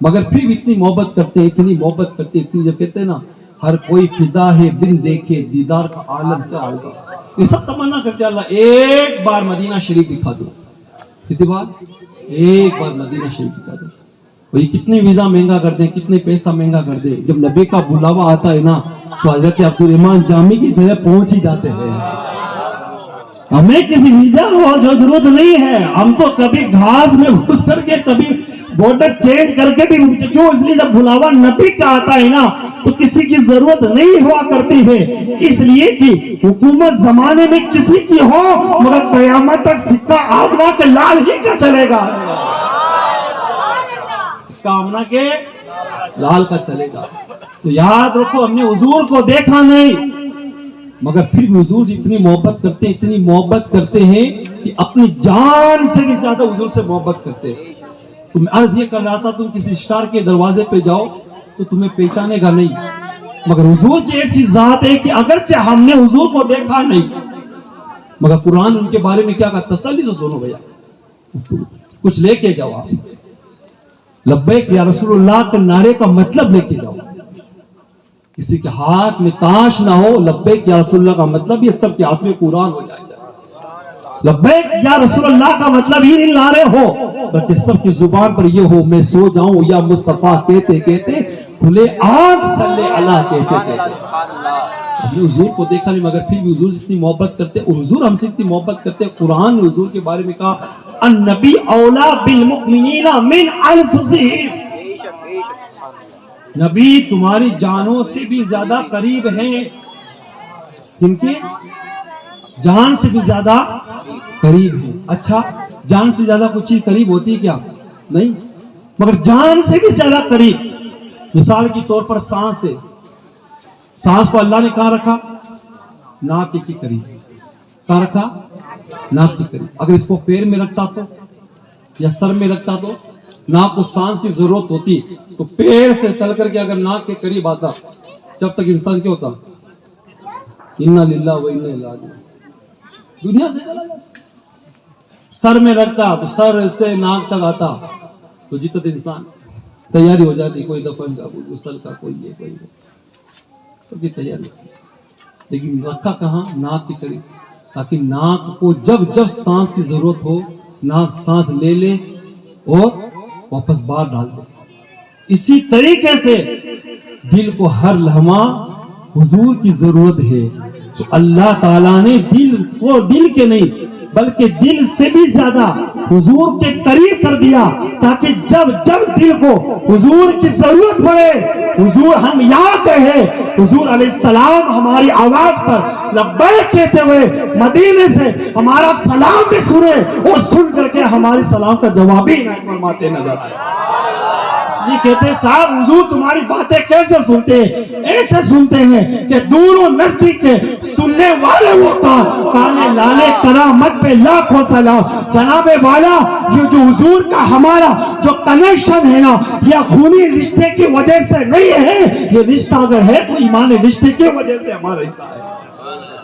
مگر پھر بھی اتنی محبت کرتے ہیں، اتنی محبت کرتے ہیں، اتنی، جب کہتے ہیں نا ہر کوئی فدا ہے بن دیکھے دیدار کا عالم کیا ہوگا، یہ سب تمنا کرتے ہیں اللہ ایک بار مدینہ شریف دکھا دو، کتنی بار؟ ایک بار مدینہ شریف دکھا دو۔ وہی کتنے ویزا مہنگا کر دیں، کتنے پیسہ مہنگا کر دیں، جب نبی کا بلاوا آتا ہے نا تو حضرت عبدالرحمن جامی کی طرح پہنچ ہی جاتے ہیں۔ ہمیں کسی ویزا اور جو ضرورت نہیں ہے، ہم تو کبھی گھاس میں گھس کر کے، کبھی بارڈر چینج کر کے بھی، کیوں؟ اس لیے جب بلاوا نبی کا آتا ہے نا تو کسی کی ضرورت نہیں ہوا کرتی ہے، اس لیے کہ حکومت زمانے میں کسی کی ہو مگر قیامت تک سکہ آمنہ کے لال ہی کا چلے گا، سکہ آمنہ کے لال کا چلے گا۔ تو یاد رکھو ہم نے حضور کو دیکھا نہیں مگر پھر بھی حضور سے اتنی محبت کرتے ہیں، اتنی محبت کرتے ہیں کہ اپنی جان سے بھی زیادہ حضور سے محبت کرتے ہیں۔ تم عرض یہ کر رہا تھا، تم کسی اسٹار کے دروازے پہ جاؤ تو تمہیں پہچانے گا نہیں، مگر حضور کی ایسی ذات ہے کہ اگرچہ ہم نے حضور کو دیکھا نہیں مگر قرآن ان کے بارے میں کیا کہا، تسلی سے سنو بھیا، کچھ لے کے جاؤ، آپ لبیک یا رسول اللہ کے نعرے کا مطلب لے کے جاؤ۔ کسی کے ہاتھ میں تاش نہ ہو، لبیک یا رسول اللہ کا مطلب یہ سب کے ہاتھ میں قرآن ہو جائے گا۔ لبیک یا رسول اللہ کا مطلب یہ نہیں لا رہے ہو بلکہ سب کی زبان پر یہ ہو، میں سو جاؤں یا مصطفیٰ کہتے کہتے کھلے آنکھ صلی اللہ کہتے کہتے۔ ابھی حضور کو دیکھا نہیں مگر پھر بھی حضور سے اتنی محبت کرتے، اور حضور ہم سے اتنی محبت کرتے۔ قرآن نے حضور کے بارے میں کہا النبی اولا بالمؤمنین من انفسہم، نبی تمہاری جانوں سے بھی زیادہ قریب ہیں، کن کے؟ جان سے بھی زیادہ قریب ہیں۔ اچھا جان سے زیادہ کچھ چیز قریب ہوتی ہے کیا؟ نہیں، مگر جان سے بھی زیادہ قریب۔ مثال کے طور پر سانس ہے، سانس کو اللہ نے کہاں رکھا؟ ناک کے قریب۔ کہاں رکھا؟ ناک کے قریب۔ اگر اس کو پیر میں رکھتا تو یا سر میں رکھتا تو ناک کو سانس کی ضرورت ہوتی، تو پیر سے چل کر کے اگر ناک کے قریب آتا جب تک انسان کیا ہوتا؟ انا للہ و انا الیہ راجعون، دنیا سے چلا جاتا۔ سر میں رکھتا تو سر سے ناک تک آتا تو جتنا انسان تیاری ہو جاتی، کوئی دفن کا، کوئی غسل کا، کوئی یہ کوئی وہ، سب کی تیاری ہوتی۔ لیکن رکھا کہاں؟ ناک کے قریب، تاکہ ناک کو جب جب سانس کی ضرورت ہو ناک سانس لے لے اور واپس باہر ڈال دے۔ اسی طریقے سے دل کو ہر لمحہ حضور کی ضرورت ہے، تو اللہ تعالیٰ نے دل کو دل کے نہیں بلکہ دل سے بھی زیادہ حضور کے قریب کر دیا، تاکہ جب جب دل کو حضور کی ضرورت پڑے حضور ہم یاد کہیں، حضور علیہ السلام ہماری آواز پر لبیک کہتے ہوئے مدینے سے ہمارا سلام بھی سنے اور سن کر کے ہماری سلام کا جواب بھی عنایت فرماتے نظر آئے۔ یہ کہتے ہیں صاحب حضور تمہاری باتیں کیسے سنتے ہیں؟ ایسے سنتے ہیں کہ دور و نزدیک کے سننے والے وہ کانے لالے کرامت پہ لاکھوں سلام۔ جناب والا یہ جو حضور کا ہمارا جو کنیکشن ہے نا، یہ خونی رشتے کی وجہ سے نہیں ہے، یہ رشتہ اگر ہے تو ایمان رشتے کی وجہ سے ہمارا رشتہ ہے۔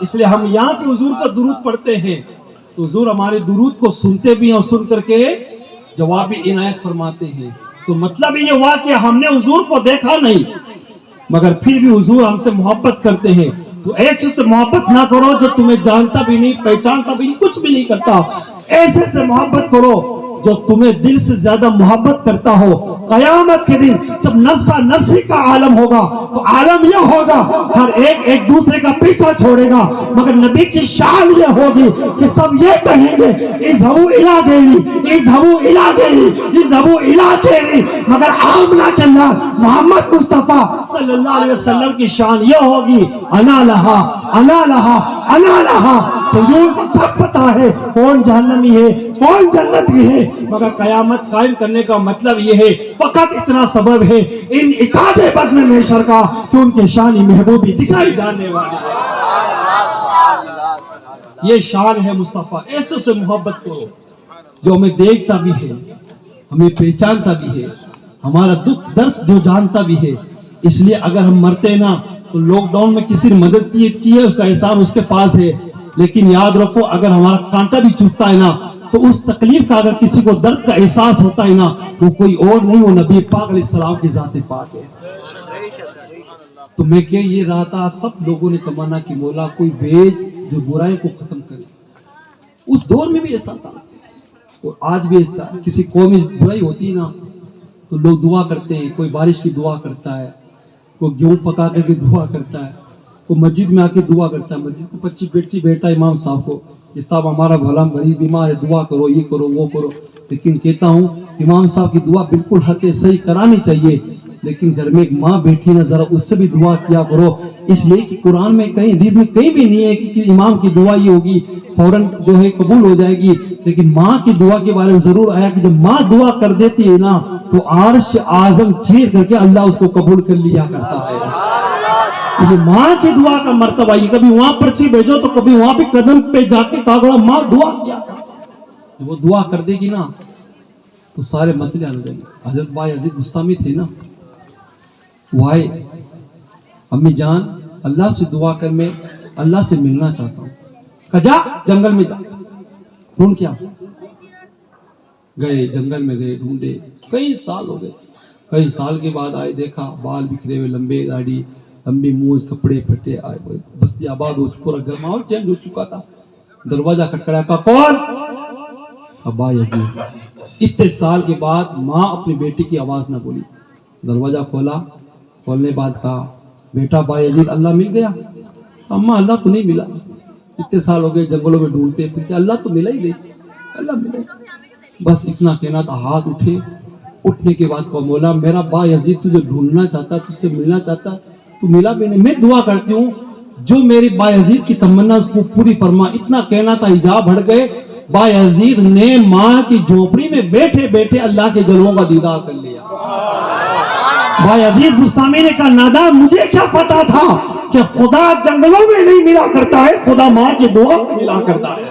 اس لیے ہم یہاں کے حضور کا درود پڑھتے ہیں تو حضور ہمارے درود کو سنتے بھی ہیں اور سن کر کے جواب بھی عنایت فرماتے ہیں۔ تو مطلب یہ ہوا کہ ہم نے حضور کو دیکھا نہیں مگر پھر بھی حضور ہم سے محبت کرتے ہیں۔ تو ایسے سے محبت نہ کرو جو تمہیں جانتا بھی نہیں، پہچانتا بھی نہیں، کچھ بھی نہیں کرتا۔ ایسے سے محبت کرو جو تمہیں دل سے زیادہ محبت کرتا ہو۔ قیامت کے دن جب نفسا نفسی کا عالم ہوگا تو عالم یہ ہوگا ہر ایک دوسرے کا پیچھا چھوڑے گا، مگر نبی کی شان یہ ہوگی کہ سب یہ کہیں گے اذهبوا الى غیری، اذهبوا الى غیری، اذهبوا الى غیری، مگر آمنہ کے اللہ محمد مصطفیٰ صلی اللہ علیہ وسلم کی شان یہ ہوگی انا لہا انا لہا انا لہا۔ حضور کو سب پتا ہے کون جہنمی ہے کون جنتی ہے، مگر قیامت قائم کرنے کا مطلب یہ ہے، فقط اتنا سبب ہے ان اکاد بزم محشر کا کہ ان کے شان محبوبی دکھائی جانے والی ہے۔ یہ شان ہے مصطفیٰ۔ ایسے سے محبت کرو جو ہمیں دیکھتا بھی ہے، ہمیں پہچانتا بھی ہے، ہمارا دکھ درد جو جانتا بھی ہے۔ اس لیے اگر ہم مرتے نا تو لاک ڈاؤن میں کسی نے مدد کی ہے، اس کا احسان اس کے پاس ہے، لیکن یاد رکھو اگر ہمارا کانٹا بھی چبھتا ہے نا تو تو اس تکلیف کا اگر کسی کو درد کا احساس ہوتا ہے نا، وہ کوئی اور نہیں، وہ نبی پاک علیہ السلام کی ذات پاک ہے۔ تو میں کہ یہ رہا تھا، سب لوگوں نے تمنا کی مولا کوئی بھیج جو برائی کو ختم کرے۔ اس دور میں بھی ایسا تھا اور آج بھی ایسا، کسی قوم میں برائی ہوتی ہے نا تو لوگ دعا کرتے ہیں، کوئی بارش کی دعا کرتا ہے، کوئی گیہوں پکا کر کے دعا کرتا ہے، کوئی مسجد میں آ کے دعا کرتا ہے، مسجد کو بچی بیٹا امام صاحب کو، یہ صاحب ہمارا بھلا مریض بیمار ہے، دعا کرو، یہ کرو وہ کرو۔ لیکن کہتا ہوں امام صاحب کی دعا بالکل حق صحیح کرانی چاہیے، لیکن گھر میں ایک ماں بیٹھی نا، ذرا اس سے بھی دعا کیا کرو، اس لیے کہ قرآن میں کہیں، حدیث میں کہیں بھی نہیں ہے کہ امام کی دعا یہ ہوگی فوراً جو ہے قبول ہو جائے گی، لیکن ماں کی دعا کے بارے میں ضرور آیا کہ جب ماں دعا کر دیتی ہے نا تو عرش اعظم چیر کر کے اللہ اس کو قبول کر لیا کرتا ہے۔ یہ ماں کی دعا کا مرتبہ، یہ کبھی وہاں پرچی بھیجو تو کبھی وہاں پہ قدم پہ جا کے کہا کرو ماں دعا کیا، جب وہ دعا کر دے گی نا تو سارے مسئلے حل ہو جائیں گے۔ حضرت بایزید بستامی تھے نا، وہ آئے، امی جان اللہ سے دعا کر، میں اللہ سے ملنا چاہتا ہوں۔ کہا جا جنگل میں جا، ڈھونڈ کیا، گئے جنگل میں، گئے ڈھونڈے، کئی سال ہو گئے، کئی سال کے بعد آئے، دیکھا بال بکھرے ہوئے، لمبے داڑھی، لمبی مونچھ، کپڑے پھٹے، آئے بستی آباد ہو، پورا گھر ماحول چینج ہو چکا تھا۔ دروازہ کھٹکھڑایا، کہا کون؟ ابا یزید۔ اتنے سال کے بعد ماں اپنی بیٹی کی آواز نہ بولی، دروازہ کھولا، کھولنے بعد کہا بیٹا با یزید اللہ مل گیا؟ اماں اللہ تو نہیں ملا، اتنے سال ہو گئے جنگلوں میں ڈھونڈتے پھرتے، اللہ تو ملا ہی نہیں، اللہ ملا۔ بس اتنا کہنا تھا، ہاتھ اٹھے، اٹھنے کے بعد کہا مولا میرا با یزید تجھے ڈھونڈنا چاہتا، تجھ سے ملنا چاہتا، تو ملا بھی نہیں، میں دعا کرتی ہوں جو میری با یزید کی تمنا اس کو پوری فرما۔ اتنا کہنا تھا، حجاب ہٹ گئے، با یزید نے ماں کی جھونپڑی میں بیٹھے بیٹھے اللہ کے جلووں کا دیدار کر لیا۔ با یزید بستامی نے کہا نادا مجھے کیا پتا تھا کہ خدا جنگلوں میں نہیں ملا کرتا ہے، خدا ماں کی دعا سے ملا کرتا ہے۔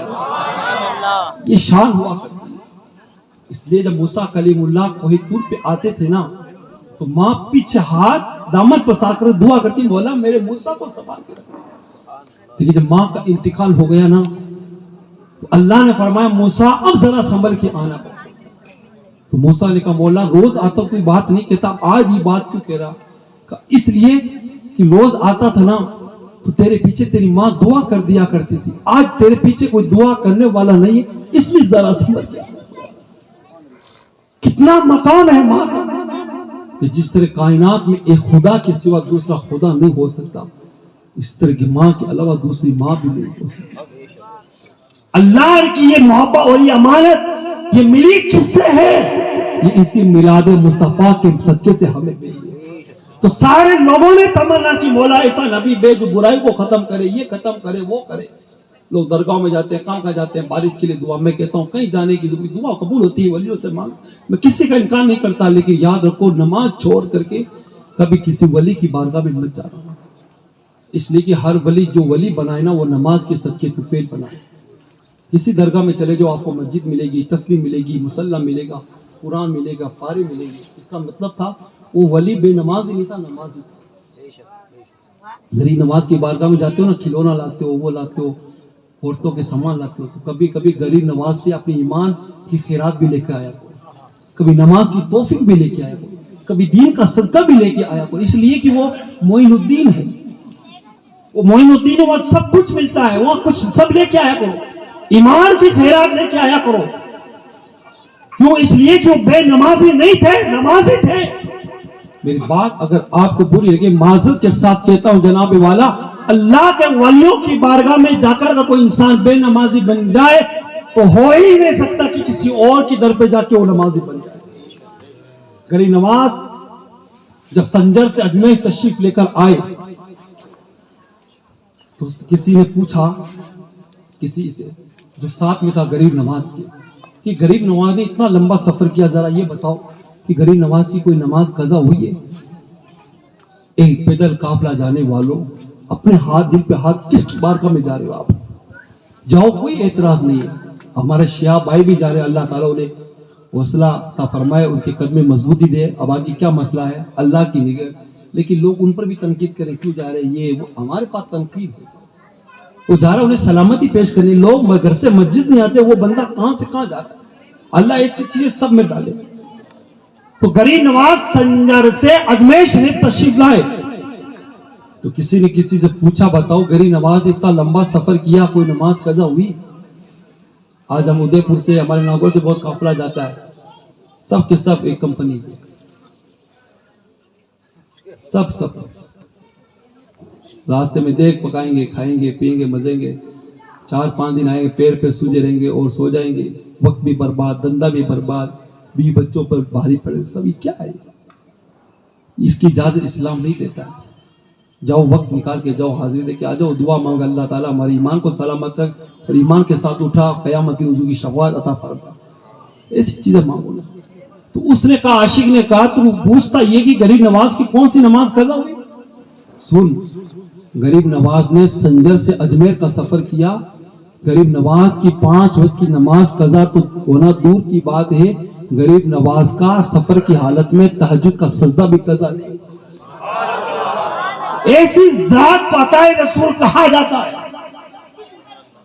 یہ شان ہوا کرتی ہے۔ اس لیے جب موسیٰ کلیم اللہ کوہ طور پہ آتے تھے نا تو ماں پیچھے ہاتھ دامن پسا کر دعا کرتی، مولا میرے موسیٰ کو سنبھال کے رکھنا۔ لیکن جب ماں کا انتقال ہو گیا نا تو اللہ نے فرمایا موسیٰ اب ذرا سنبھل کے آنا پڑا۔ تو موسیٰ نے کہا مولا روز آتا کوئی بات نہیں کہتا، آج یہ بات کیوں کہہ رہا؟ کہا اس لیے کہ روز آتا تھا نا تو تیرے پیچھے تیری ماں دعا کر دیا کرتی تھی، آج تیرے پیچھے کوئی دعا کرنے والا نہیں ہے، اس لیے ذرا سنبھل کے آنا۔ کتنا مقام ہے ماں کا کہ جس طرح کائنات میں ایک خدا کے سوا دوسرا خدا نہیں ہو سکتا، اس طرح کی ماں کے علاوہ دوسری ماں بھی نہیں ہو سکتی۔ اللہ کی یہ محبت اور یہ امانت یہ ملی کس سے ہے؟ یہ اسی میلاد مصطفیٰ کے صدقے سے ہمیں ملی ہے۔ تو سارے لوگوں نے تمنا کی مولا ایسا نبی بے جو برائی کو ختم کرے، یہ ختم کرے وہ کرے۔ لوگ درگاہوں میں جاتے ہیں، کہاں جاتے ہیں بارش کے لیے دعا، میں کہتا ہوں کہیں جانے کی ضرورت، دعا قبول ہوتی ہے ولیوں سے مانگ، میں کسی کا انکار نہیں کرتا، لیکن یاد رکھو نماز چھوڑ کر کے کبھی کسی ولی کی بارگاہ میں مت جانا، اس لیے کہ ہر ولی جو ولی بنائے نا وہ نماز کے صدقے طفیل بنائے۔ کسی درگاہ میں چلے جو آپ کو مسجد ملے گی، تسبیح ملے گی، مصلی ملے گا، قرآن ملے گا، پارے ملے گی، اس کا مطلب تھا وہ ولی بے نماز ہی نہیں تھا، نماز ہی تھا۔ غریب نماز کی بارگاہ میں جاتے ہو نا، کھلونا لاتے ہو، وہ لاتے ہو، عورتوں کے سامان لاتے ہو، تو کبھی کبھی غریب نواز سے اپنی ایمان کی خیرات بھی لے کے آیا کرو، کبھی نماز کی توفیق بھی لے کے آیا کرو، کبھی دین کا صدقہ بھی لے کے آیا کرو، اس لیے کہ وہ معین الدین ہے، وہ معین الدین ہے، وہاں سب کچھ ملتا ہے، وہاں کچھ سب لے کے آیا کرو، ایمان کی خیرات لے کے آیا کرو۔ کیوں؟ اس لیے کہ وہ بے نمازی نہیں تھے، نمازی تھے۔ میری بات اگر آپ کو بری لگے معذرت کے ساتھ کہتا ہوں جناب والا، اللہ کے ولیوں کی بارگاہ میں جا کر اگر کوئی انسان بے نمازی بن جائے تو ہو ہی نہیں سکتا کہ کسی اور کی در پہ جا کے وہ نمازی بن جائے۔ غریب نواز جب سنجر سے اجمیر تشریف لے کر آئے تو کسی نے پوچھا، کسی سے جو ساتھ میں تھا غریب نواز کے، کہ غریب نواز نے اتنا لمبا سفر کیا، ذرا یہ بتاؤ کہ غریب نواز کی کوئی نماز قضا ہوئی ہے؟ ایک پیدل قافلہ جانے والوں اپنے ہاتھ دل پہ ہاتھ کس کی بارگاہ میں جا رہے ہو؟ آپ جاؤ، کوئی اعتراض نہیں ہے، ہمارے شیعہ بھائی بھی جا رہے ہیں، اللہ تعالیٰ انہیں حوصلہ عطا فرمائے، ان کے قدمیں مضبوطی دے۔ اب آگے کیا مسئلہ ہے اللہ کی نگاہ، لیکن لوگ ان پر بھی تنقید کریں کیوں جا رہے ہیں، یہ وہ، ہمارے پاس تنقید ہے، وہ جا رہا ہے انہیں سلامتی پیش کرنی. لوگ گھر سے مسجد نہیں آتے, وہ بندہ کہاں سے کہاں جا رہا ہے. اللہ ایسی چیزیں سب میں ڈالے. تو غریب نواز سنجر سے اجمیر شریف تشریف لائے. تو کسی نے کسی سے پوچھا, بتاؤ غریب نواز نے اتنا لمبا سفر کیا, کوئی نماز قضا ہوئی؟ آج ہم ادے پور سے, ہمارے ناگور سے بہت قافلہ جاتا ہے, سب کے سب ایک کمپنی, سب راستے میں دیکھ پکائیں گے, کھائیں گے, پیئیں گے, مزیں گے. 4-5 دن آئیں گے, پیر پہ سوجے رہیں گے اور سو جائیں گے. وقت بھی برباد, دندہ بھی برباد, بیوی بچوں پر بھاری پڑے. سب یہ کیا ہے؟ اس کی اجازت اسلام نہیں دیتا ہے. جاؤ وقت نکال کے جاؤ, حاضری دے کے آ جاؤ, دعا مانگ, اللہ تعالیٰ ہمارے ایمان کو سلامت رکھ اور ایمان کے ساتھ اٹھا, قیامت کے وضو کی شفاعت عطا فرما. ایسی چیزیں مانگو نا. تو اس نے کہا, عاشق نے کہا, تو پوچھتا یہ کہ غریب نواز کی کون سی نماز قضا ہوئی؟ سن, غریب نواز نے سنجر سے اجمیر کا سفر کیا. غریب نواز کی 5 وقت کی نماز قضا تو ہونا دور کی بات ہے, غریب نواز کا سفر کی حالت میں تہجد کا سجدہ بھی قضا نہیں. ایسی ذات کو عطائے رسول کہا جاتا ہے.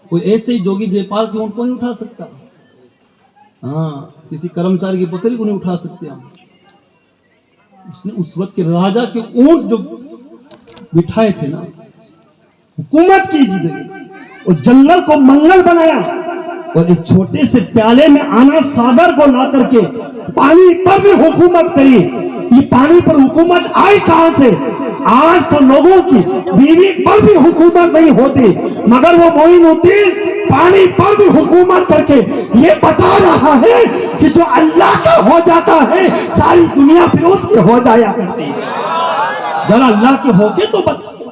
کوئی ایسے ہی جوگی جے پال کی اونٹ کو نہیں اٹھا سکتا. ہاں, کسی کرمچاری کی بکری کو نہیں اٹھا سکتے ہم. اس نے اس وقت کے راجا کے اونٹ جو بٹھائے تھے نا, حکومت کی زندگی اور جنگل کو منگل بنایا, اور ایک چھوٹے سے پیالے میں آنا ساگر کو لا کر کے پانی پر بھی حکومت کری. یہ پانی پر حکومت آئی کہاں سے؟ آج تو لوگوں کی بیوی پر بھی حکومت نہیں ہوتی, مگر وہ معین الدین پانی پر بھی حکومت کر کے یہ بتا رہا ہے کہ جو اللہ کا ہو جاتا ہے ساری دنیا پھر اس کی ہو جایا کرتی ہے. ذرا اللہ کے ہو کے تو بتاؤ,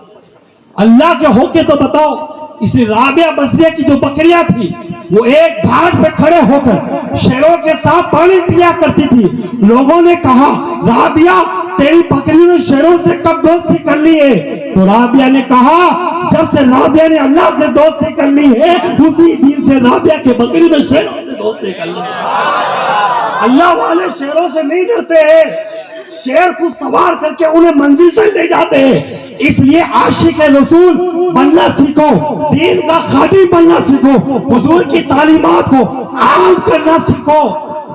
اللہ کے ہو کے تو بتاؤ. اس لیے رابعہ بصریہ کی جو بکریاں تھی وہ ایک گھاٹ پہ کھڑے ہو کر شیروں کے ساتھ پانی پیا کرتی تھی. لوگوں نے کہا, رابعہ تیری بکری نے شیروں سے کب دوستی کر لی ہے؟ تو رابعہ نے کہا, جب سے رابعہ نے اللہ سے دوستی کر لی ہے اسی دن سے رابعہ کے بکری نے شیروں سے دوستی کر لی ہے. اللہ والے شیروں سے نہیں ڈرتے ہیں, شیر کو سوار کر کے انہیں منزل تک لے جاتے ہیں. اس لیے عاشق رسول بننا سیکھو, دین کا خادم بننا سیکھو, حضور کی تعلیمات کو عام کرنا سیکھو.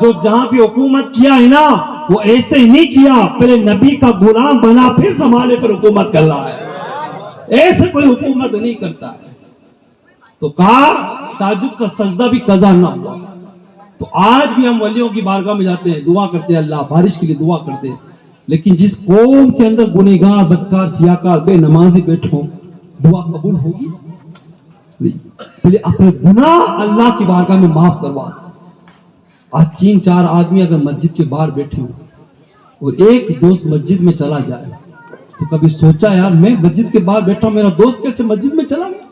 جو جہاں بھی حکومت کیا ہے نا وہ ایسے ہی نہیں کیا, پہلے نبی کا غلام بنا پھر زمانے پر حکومت کر رہا ہے. ایسے کوئی حکومت نہیں کرتا ہے. تو کہا تہجد کا سجدہ بھی قضا نہ ہوا. تو آج بھی ہم ولیوں کی بارگاہ میں جاتے ہیں, دعا کرتے ہیں, اللہ بارش کے لیے دعا کرتے ہیں. لیکن جس قوم کے اندر گنہگار, بدکار, سیاکار, بے نمازی بیٹھو, دعا قبول ہوگی نہیں. پہلے اپنے گناہ اللہ کی بارگاہ میں معاف کروا. آج 3-4 آدمی اگر مسجد کے باہر بیٹھے ہوں اور ایک دوست مسجد میں چلا جائے, تو کبھی سوچا یار میں مسجد کے باہر بیٹھا ہوں, میرا دوست کیسے مسجد میں چلا گیا؟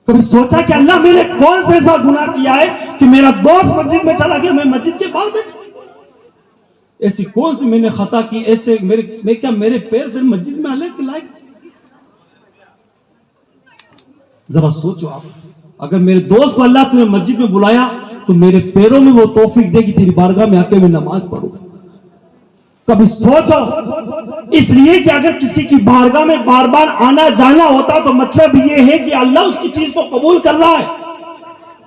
کبھی سوچا کہ اللہ میں نے کون سے ایسا گناہ کیا ہے کہ میرا دوست مسجد میں چلا گیا, میں مسجد کے باہر بیٹھا؟ ایسی کون سی میں نے خطا کی, ایسے میرے پیر پھر مسجد میں آنے کے لائق؟ ذرا سوچو آپ, اگر میرے دوست کو اللہ تمہیں مسجد میں بلایا تو میرے پیروں میں وہ توفیق دے گی تیری بارگاہ میں آ کے میں نماز پڑھوں. کبھی سوچو. اس لیے کہ اگر کسی کی بارگاہ میں بار بار آنا جانا ہوتا تو مطلب یہ ہے کہ اللہ اس کی چیز کو قبول کر رہا ہے.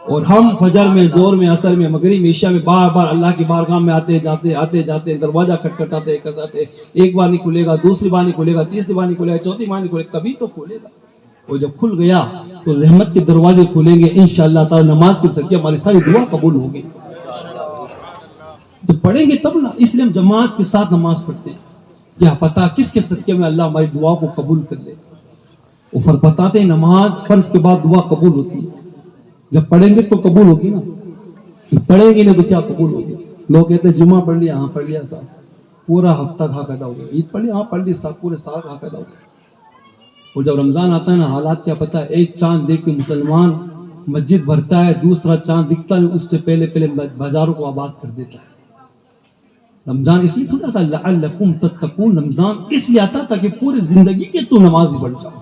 اور ہم فجر میں, زور میں, عصر میں, مغرب, عشاء میں بار بار اللہ کی بارگاہ میں آتے جاتے دروازہ کھٹکھٹاتے کرتے, ایک بار نہیں کھلے گا, دوسری بار نہیں کھلے گا, تیسری بار نہیں کھلے گا, چوتھی بار نہیں کھلے گا, کبھی تو کھلے گا. اور جب کھل گیا تو رحمت کے دروازے کھلیں گے انشاءاللہ تعالی. نماز کے صدقے ہماری ساری دعا قبول ہوگی. جب پڑھیں گے تب نا, اس لیے ہم جماعت کے ساتھ نماز پڑھتے ہیں. کیا پتا کس کے صدقے میں اللہ ہماری دعا کو قبول کر لے. وہ بتاتے ہیں نماز فرض کے بعد دعا قبول ہوتی ہے. جب پڑھیں گے تو قبول ہوگی نا, پڑھیں گے نہیں تو کیا قبول ہوگی؟ لوگ کہتے ہیں جمعہ پڑھ لیا, ہاں پڑھ لیا صاحب, پورا ہفتہ کھا کر جاؤ گے. عید پڑھ لیا, ہاں پڑھ لیا صاحب, پورے سال کھا کر جاؤ گے. اور جب رمضان آتا ہے نا, حالات کیا پتا ہے, ایک چاند دیکھ کے مسلمان مسجد بھرتا ہے, دوسرا چاند دکھتا ہے اس سے پہلے بازاروں کو آباد کر دیتا ہے. رمضان اس لیے تھوڑا تھا لعلکم تتقون, رمضان اس لیے آتا تھا کہ پورے زندگی کے تو نمازی بن جاؤ.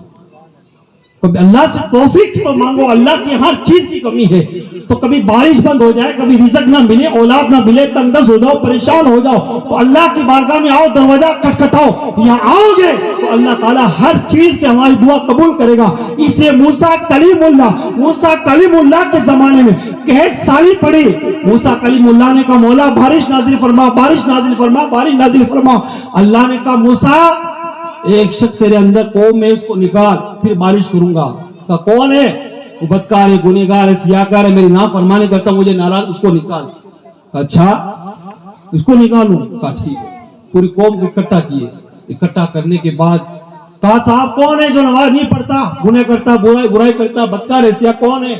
کبھی اللہ سے توفیق تو مانگو، اللہ کی ہر چیز کی کمی ہے، تو کبھی بارش بند ہو جائے، کبھی رزق نہ ملے، اولاد نہ ملے، تنگ دست ہو جاؤ، پریشان ہو جاؤ، تو اللہ کی بارگاہ میں آؤ، دروازہ کھٹکھٹاؤ، یہاں آؤ گے تو اللہ تعالیٰ ہر چیز کے ہماری دعا قبول کرے گا۔ اس لیے موسیٰ کلیم اللہ کے زمانے میں کہت سالی پڑی، موسیٰ کلیم اللہ نے کہا مولا بارش نازل فرما، بارش نازل فرما، بارش نازل فرما۔ اللہ نے کہا موسیٰ ایک شخص تیرے اندر قوم میں اس کو نکال، پھر بارش کروں گا۔ کہا کون ہے؟ وہ بدکار ہے، گنہگار ہے، سیاہکار ہے، میری نافرمانی کرتا، مجھے ناراض، اس کو نکال۔ کہا اچھا اس کو نکالوں؟ کہا ٹھیک ہے۔ پوری قوم کو اکٹھا کیے، اکٹھا کرنے کے بعد کہا صاحب کون ہے جو نماز نہیں پڑھتا، گناہ کرتا، برائی کرتا، بدکار ہے، سیاہ کون ہے؟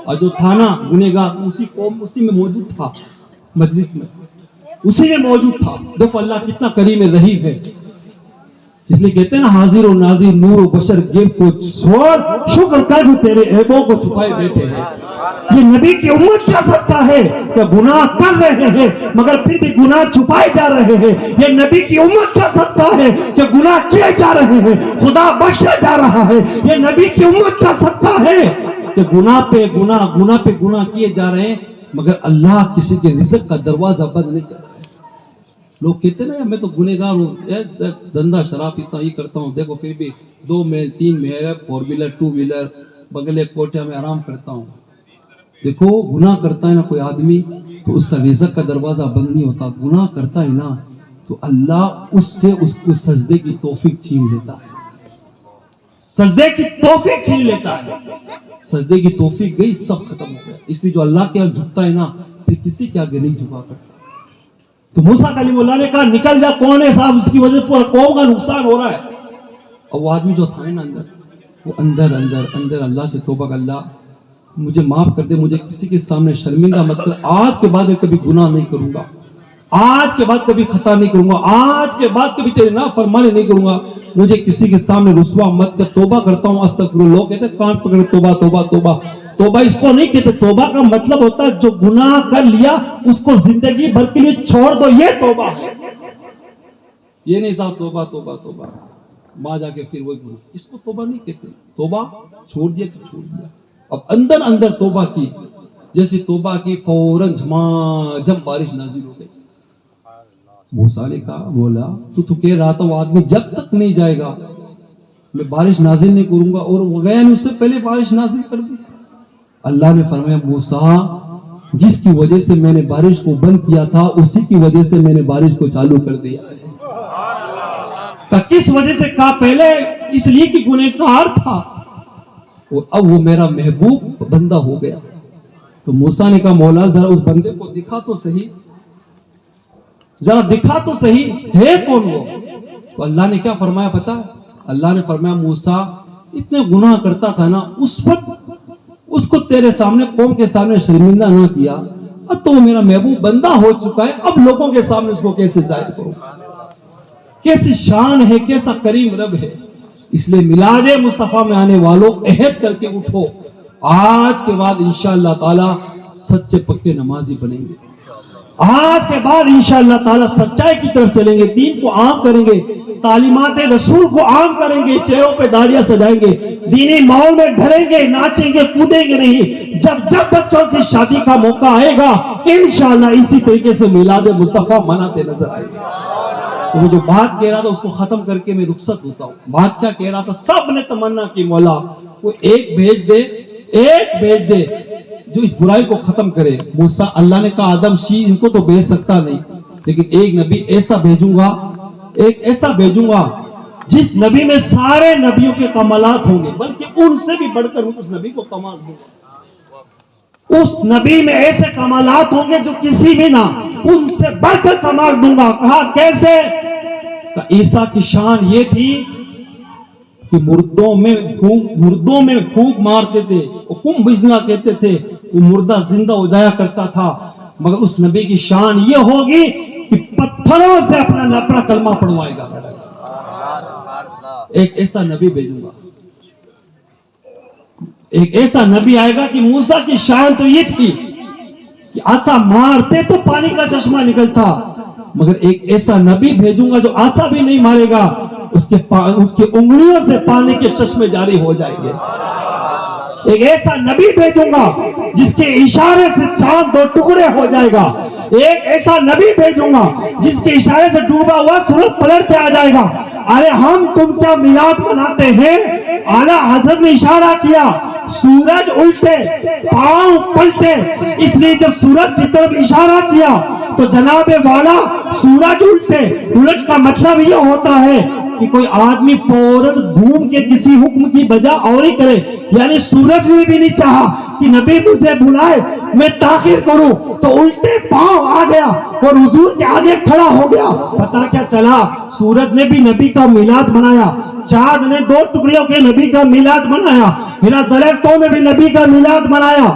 اور جو تھا نا گنہگار، اسی قوم اسی میں موجود تھا، مجلس میں اسی میں موجود تھا۔ دیکھو اللہ کتنا کریم رحیم ہے، اس لیے کہتے ہیں نا حاضر و ناظر نور و بشر گرد کو چھوڑ، شکر کر تیرے عیبوں کو چھپائے بیٹھے ہیں۔ یہ نبی کی امت کیا صدقہ ہے کہ گناہ کر رہے ہیں مگر پھر بھی گناہ چھپائے جا رہے ہیں۔ یہ نبی کی امت کیا صدقہ ہے کہ گناہ کیے جا رہے ہیں، خدا بخشا جا رہا ہے۔ یہ نبی کی امت کیا صدقہ ہے کہ گناہ پہ گناہ کیے جا رہے ہیں مگر اللہ کسی کے رزق کا دروازہ بند نہیں کر رہا ہے۔ لوگ کہتے ہیں نا میں تو گنہگار ہوں، دھندا شراب پیتا یہ کرتا ہوں، دیکھو پھر بھی 2 محل 3 محل 4 ویلر 2 ویلر بغل کوٹھے میں آرام کرتا ہوں۔ دیکھو گناہ کرتا ہے نا کوئی آدمی تو اس کا رزق کا دروازہ بند نہیں ہوتا، گناہ کرتا ہے نا تو اللہ اس سے اس کو سجدے کی توفیق چھین لیتا ہے، سجدے کی توفیق چھین لیتا ہے۔ سجدے کی توفیق گئی، سب ختم ہو گیا۔ اس لیے جو اللہ کے آگے جھکتا ہے نا پھر کسی کے آگے نہیں جھکا کرتا۔ تو موسیٰ کلیم اللہ نے کہا نکل جا، کون ہے صاحب اس کی وجہ سے پورا قوم کا نقصان ہو رہا ہے۔ اور وہ آدمی جو تھا نا اندر، وہ اندر اللہ سے توبہ کر، اللہ مجھے معاف کر دے، مجھے کسی کے سامنے شرمندہ مت کر، آج کے بعد میں کبھی گناہ نہیں کروں گا، آج کے بعد کبھی خطا نہیں کروں گا، آج کے بعد کبھی تیرے نافرمانی نہیں کروں گا، مجھے کسی کے سامنے رسوا مت کر، توبہ کرتا ہوں استغفر اللہ۔ لوگ کہتے ہیں کان پکڑے توبہ توبہ توبہ، توبہ اس کو نہیں کہتے، توبہ کا مطلب ہوتا ہے جو گناہ کر لیا اس کو زندگی بھر کے لیے چھوڑ دو، یہ توبہ ہے۔ یہ نہیں صاحب توبہ توبہ توبہ ماں جا کے پھر وہی گناہ، اس کو توبہ نہیں کہتے۔ توبہ چھوڑ دیا تو چھوڑ دیا، اب اندر توبہ کی، جیسی توبہ کی فوراً جھماجھم بارش نازل ہو گئی۔ موسیٰ نے کہا بولا تو کہہ رہا تھا وہ آدمی جب تک نہیں جائے گا میں بارش نازل نہیں کروں گا، اور وہ گیا نہیں، اس سے پہلے بارش نازل کر دی۔ اللہ نے فرمایا موسیٰ جس کی وجہ سے میں نے بارش کو بند کیا تھا اسی کی وجہ سے میں نے بارش کو چالو کر دیا ہے۔ کس وجہ سے؟ کہا پہلے اس لیے کہ گنہگار تھا، اور اب وہ میرا محبوب بندہ ہو گیا۔ تو موسیٰ نے کہا مولا ذرا اس بندے کو دکھا تو صحیح، ذرا دکھا تو صحیح ہے کون وہ؟ تو اللہ نے کیا فرمایا پتا؟ اللہ نے فرمایا موسیٰ اتنے گناہ کرتا تھا نا، اس وقت اس کو تیرے سامنے قوم کے سامنے شرمندہ نہ کیا، اب تو وہ میرا محبوب بندہ ہو چکا ہے، اب لوگوں کے سامنے اس کو کیسے ظاہر کروں؟ کیسی شان ہے، کیسا کریم رب ہے۔ اس لیے میلاد مصطفیٰ میں آنے والوں عہد کر کے اٹھو، آج کے بعد انشاءاللہ تعالی سچے پکے نمازی بنیں گے، آج کے بعد انشاءاللہ تعالی سچائی کی طرف چلیں گے، دین کو عام کریں گے، تعلیمات رسول کو عام کریں گے، چہروں پہ داڑیاں سجائیں گے، دینی ماحول میں ڈھلیں گے، ناچیں گے کودیں گے نہیں۔ جب بچوں کی شادی کا موقع آئے گا انشاءاللہ اسی طریقے سے میلاد مصطفیٰ مناتے نظر آئے گے۔ تو وہ جو بات کہہ رہا تھا اس کو ختم کر کے میں رخصت ہوتا ہوں۔ بات کیا کہہ رہا تھا؟ سب نے تمنا کی مولا وہ ایک بھیج دے جو اس برائی کو ختم کرے۔ موسیٰ اللہ نے کہا آدم شی ان کو تو بھیج سکتا نہیں، لیکن ایک نبی ایسا بھیجوں گا جس نبی میں سارے نبیوں کے کمالات ہوں گے، بلکہ ان سے بھی بڑھ کر اس نبی کو کمال دوں گا۔ اس نبی میں ایسے کمالات ہوں گے جو کسی بھی نہ، ان سے بڑھ کر کمال دوں گا۔ کہا کیسے؟ کہ عیسیٰ کی شان یہ تھی کہ مردوں میں پھونک مارتے تھے، حکم بجنا کہتے تھے، وہ مردہ زندہ ہو جایا کرتا تھا، مگر اس نبی کی شان یہ ہوگی کہ پتھروں سے اپنا کلمہ پڑھوائے گا۔ ایک ایسا نبی بھیجوں گا، ایک ایسا نبی آئے گا کہ موسیٰ کی شان تو یہ تھی کہ عصا مارتے تو پانی کا چشمہ نکلتا، مگر ایک ایسا نبی بھیجوں گا جو عصا بھی نہیں مارے گا، اس کی انگلیوں سے پانی کے چشمے جاری ہو جائیں گے۔ ایک ایسا نبی بھیجوں گا جس کے اشارے سے چاند دو ٹکڑے ہو جائے گا۔ ایک ایسا نبی بھیجوں گا جس کے اشارے سے ڈوبا ہوا سورج پلٹ کے آ جائے گا۔ ارے ہم تم کیا میلاد مناتے ہیں؟ اعلیٰ حضرت نے اشارہ کیا، سورج الٹے پاؤں پلٹے، اس لیے جب سورج کی طرف اشارہ کیا تو جناب والا سورج الٹے۔ الٹ کا مطلب یہ ہوتا ہے کہ کوئی آدمی فوراً گھوم کے کسی حکم کی بجا اور ہی کرے، یعنی سورج نے بھی نہیں چاہا کہ نبی مجھے بلائے میں تاخیر کروں، تو الٹے پاؤں آ گیا اور حضور کے آگے کھڑا ہو گیا۔ پتہ کیا چلا؟ سورج نے بھی نبی کا میلاد منایا، چاند نے دو ٹکڑیوں کے نبی کا میلاد منایا، میرا درختوں نے بھی نبی کا میلاد منایا،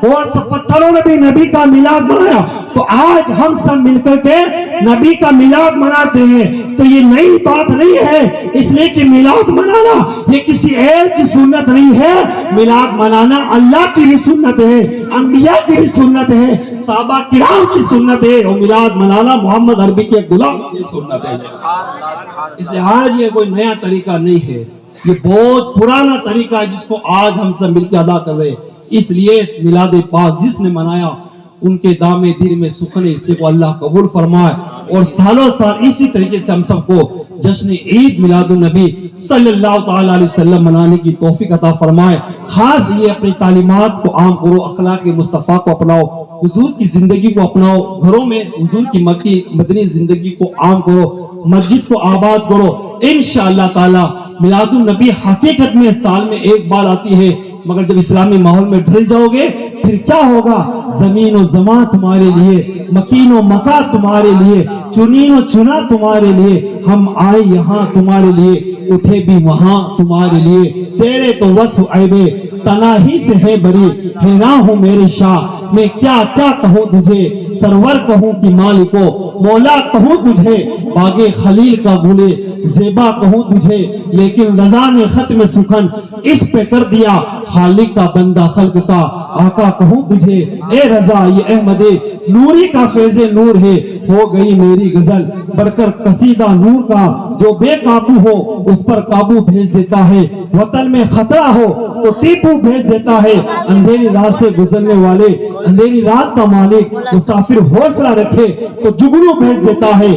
اور سب پتھروں نے بھی نبی کا میلاد منایا۔ تو آج ہم سب مل کر کے نبی کا میلاد مناتے ہیں، تو یہ نئی بات نہیں ہے، اس لیے کہ میلاد منانا یہ کسی اور کی سنت نہیں ہے۔ میلاد منانا اللہ کی بھی سنت ہے، انبیاء کی بھی سنت ہے، صحابہ کرام کی سنت ہے، اور میلاد منانا محمد عربی کے غلام کی سنت ہے۔ اس لیے آج یہ کوئی نیا طریقہ نہیں ہے، یہ بہت پرانا طریقہ ہے جس کو آج ہم سب مل کے ادا کر رہے ہیں۔ اس لیے میلاد پاک جس نے منایا ان کے دام دل میں سکون ہے، اس کو اللہ قبول فرمائے، اور سالوں سال اسی طریقے سے ہم سب کو جشن عید میلاد النبی صلی اللہ تعالی علیہ وسلم منانے کی توفیق عطا فرمائے۔ خاص یہ اپنی تعلیمات کو عام کرو، اخلاق مصطفیٰ کو اپناؤ، حضور کی زندگی کو اپناؤ، گھروں میں حضور کی مکی مدنی زندگی کو عام کرو، مسجد کو آباد کرو۔ انشاءاللہ تعالی میلاد النبی حقیقت میں سال میں ایک بار آتی ہے، مگر جب اسلامی ماحول میں ڈھل جاؤ گے پھر کیا ہوگا؟ زمین و زمان تمہارے لیے، مکین و مکا تمہارے لیے، چنین و چنا تمہارے لیے، ہم آئے یہاں تمہارے لیے، اٹھے بھی وہاں تمہارے لیے، تیرے تو وصف عیبے تناہی سے ہے بری، حیران ہوں میرے شاہ میں کیا کیا کہوں تجھے، سرور کہوں کہ مالکو مولا کہوں تجھے، باغ خلیل کا گلے زیبا کہوں تجھے، لیکن رضا نے ختم سخن اس پہ کر دیا، خالق کا بندہ خلق کا آقا کہوں تجھے، اے رضا یہ احمد نوری کا فیض نور ہے، ہو گئی میری غزل برکر قصیدہ نور کا، جو بے قابو ہو اس پر قابو بھیج دیتا ہے، وطن میں خطرہ ہو تو ٹیپو بھیج دیتا ہے، اندھیری رات سے گزرنے والے اندھیری رات کا مالک، مسافر حوصلہ رکھے تو جگنو بھیج دیتا ہے۔